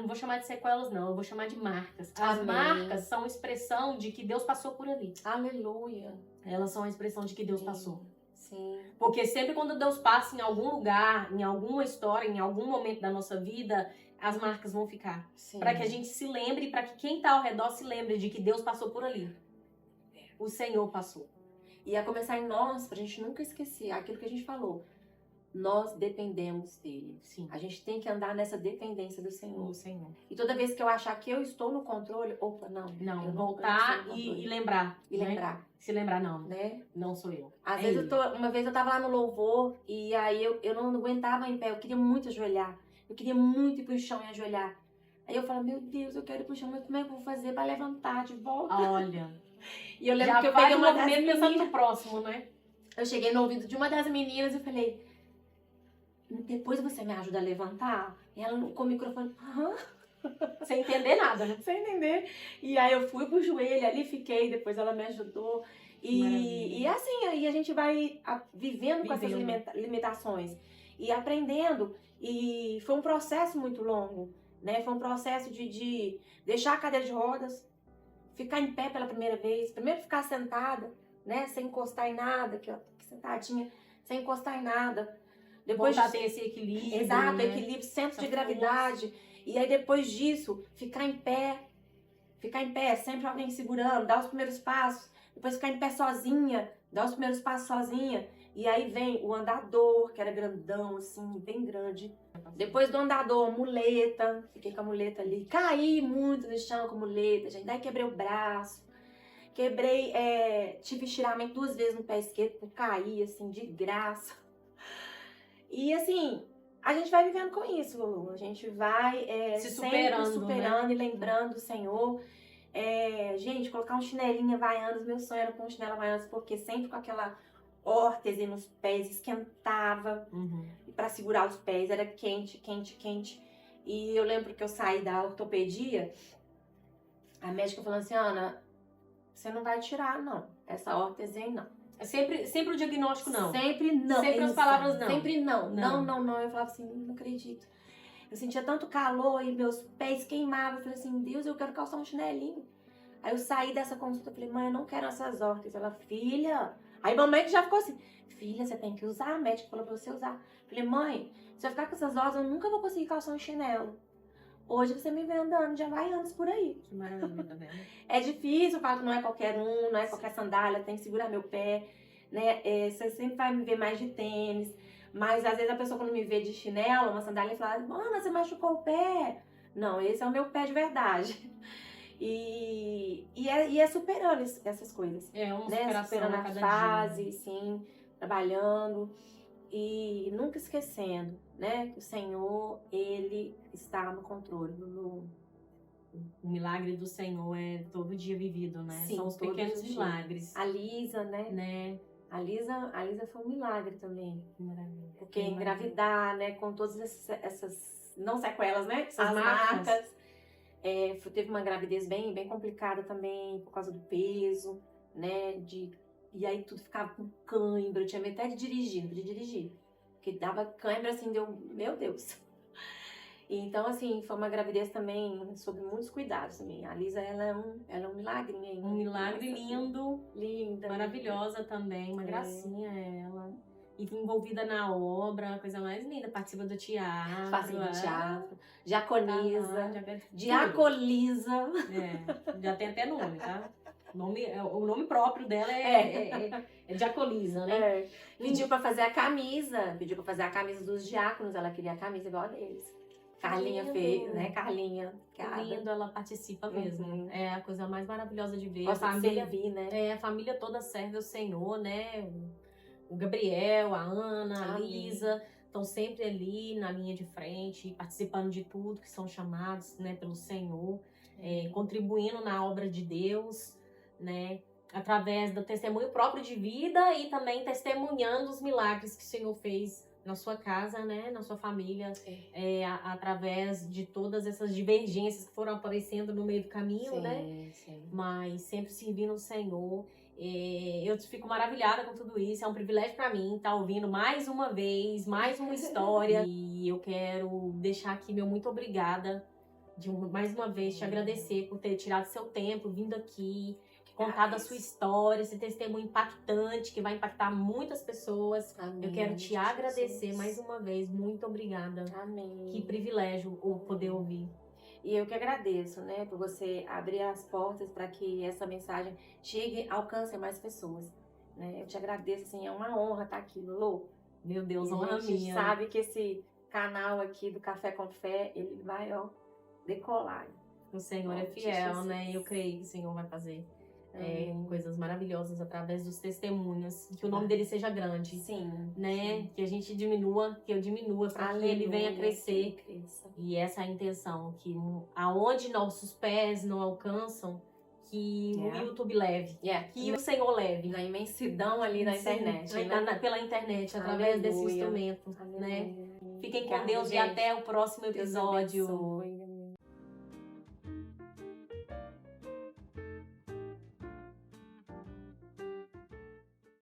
vou chamar de sequelas, não, eu vou chamar de marcas. As Amém. marcas são expressão de que Deus passou por ali. Aleluia. Elas são a expressão de que Deus passou. Sim. Porque sempre quando Deus passa em algum lugar, em alguma história, em algum momento da nossa vida, as marcas vão ficar. Sim. Para que a gente se lembre, para que quem tá ao redor se lembre de que Deus passou por ali. O Senhor passou. E a começar em nós, pra gente nunca esquecer aquilo que a gente falou. Nós dependemos dele. Sim. A gente tem que andar nessa dependência do Senhor. O Senhor. E toda vez que eu achar que eu estou no controle, opa, não. Não, eu voltar estou no controle. e lembrar. E né? lembrar, Se lembrar, não. né? Não sou eu. Às É vezes ele. uma vez eu tava lá no louvor e aí eu não aguentava em pé, eu queria muito ajoelhar. Eu queria muito ir pro chão e ajoelhar. Aí eu falo, meu Deus, eu quero ir pro chão, mas como é que eu vou fazer pra levantar de volta? Olha. E eu lembro Já que eu faz peguei um uma das movimento pensando meninas. no próximo, né? Eu cheguei no ouvido de uma das meninas e falei, depois você me ajuda a levantar? E ela com o microfone, aham. Sem entender nada, né? Sem entender. E aí eu fui pro joelho ali, fiquei, depois ela me ajudou. E assim, aí a gente vai vivendo com essas limitações e aprendendo. E foi um processo muito longo, né? Foi um processo de deixar a cadeira de rodas, ficar em pé pela primeira vez, primeiro ficar sentada, né? Sem encostar em nada, aqui ó, sentadinha, sem encostar em nada. Depois voltar a ter esse equilíbrio. Exato, né? Equilíbrio, centro de gravidade. E aí depois disso, ficar em pé, sempre alguém segurando, dar os primeiros passos. Depois ficar em pé sozinha, dar os primeiros passos sozinha. E aí vem o andador, que era grandão, assim, bem grande. Depois do andador, muleta. Fiquei com a muleta ali. Caí muito no chão com a muleta, gente. Daí quebrei o braço. Tive estiramento 2 vezes no pé esquerdo por cair, assim, de graça. E assim, a gente vai vivendo com isso, Lulu. A gente vai se superando, né? E lembrando do Senhor. Gente, colocar um chinelinho Havaianas, meu sonho era com um chinelo Havaianas, porque sempre com aquela órtese nos pés, esquentava. E para segurar os pés, era quente, quente, quente. E eu lembro que eu saí da ortopedia, a médica falou assim, Ana, você não vai tirar, não, essa órtese aí, não. Sempre o diagnóstico não. Sempre não. Sempre as palavras não. Sempre não. Não. Eu falava assim, não acredito. Eu sentia tanto calor e meus pés queimavam. Eu falei assim, Deus, eu quero calçar um chinelinho. Aí eu saí dessa consulta, falei, mãe, eu não quero essas órteses. Ela, filha... Aí mamãe que já ficou assim, filha, você tem que usar. A médica falou pra você usar. Eu falei, mãe, se eu ficar com essas órteses, eu nunca vou conseguir calçar um chinelo. Hoje você me vê andando de Havaianas por aí. Que maravilha, tá vendo? É difícil, eu falo que não é qualquer um, não é qualquer sandália, tem que segurar meu pé, né? Você sempre vai me ver mais de tênis, mas às vezes a pessoa quando me vê de chinelo, uma sandália, fala, Ana, você machucou o pé. Não, esse é o meu pé de verdade. E é superando essas coisas. Uma né? Superando a fase, dia. Sim, trabalhando e nunca esquecendo, né? Que o Senhor, Ele está no controle. O milagre do Senhor é todo dia vivido, né? Sim, são os pequenos milagres. A Lisa, né? A Lisa foi um milagre também. Maravilha. Porque engravidar, né? Com todas essas não sequelas, né? Essas marcas. Teve uma gravidez bem complicada também, por causa do peso, né? E aí tudo ficava com cãibra. Eu tinha medo até de dirigir. Porque dava cãibra, assim, meu Deus. Então, assim, foi uma gravidez também sob muitos cuidados também. A Lisa, ela é um milagrinho ainda. Um milagre lindo. Linda. Maravilhosa também, uma gracinha ela. E envolvida na obra, a coisa mais linda. Participa do teatro. Participa do teatro. Diaconiza. Diacolisa. Já tem até nome, tá? O nome próprio dela é Diacolisa, né? Pediu pra fazer a camisa. Dos diáconos. Ela queria a camisa igual a deles. Carlinha fez, né? Carlinha. Que lindo, ela participa mesmo. É a coisa mais maravilhosa de ver. Gosta de servir, né? A família toda serve ao Senhor, né? O Gabriel, a Ana, a Lisa, estão sempre ali na linha de frente, participando de tudo que são chamados, né, pelo Senhor, contribuindo na obra de Deus, né? Através do testemunho próprio de vida e também testemunhando os milagres que o Senhor fez na sua casa, né, na sua família, através de todas essas divergências que foram aparecendo no meio do caminho, né? Sim. Mas sempre servindo o Senhor. Eu fico maravilhada com tudo isso, é um privilégio para mim estar ouvindo mais uma vez, mais uma história. E eu quero deixar aqui meu muito obrigada, mais uma vez te agradecer por ter tirado seu tempo, vindo aqui, contado a sua história, esse testemunho impactante que vai impactar muitas pessoas. Amém. Eu quero te agradecer mais uma vez, muito obrigada. Amém. Que privilégio poder ouvir. E eu que agradeço, né, por você abrir as portas para que essa mensagem chegue, alcance mais pessoas, né? Eu te agradeço, assim, é uma honra estar aqui, Lulu. Meu Deus, honra minha. A gente sabe que esse canal aqui do Café com Fé, ele vai, decolar. O Senhor é fiel, né? Eu creio que o Senhor vai fazer coisas maravilosas através dos testemunhos, que o nome dele seja grande. Sim. Né? Sim. Que a gente diminua, que eu diminua para que ele venha crescer. E essa é a intenção, que aonde nossos pés não alcançam, que o YouTube leve, que o Senhor leve. Na imensidão ali na internet. Pela internet, através desse instrumento. Né? Fiquem com Deus, gente, e até o próximo episódio.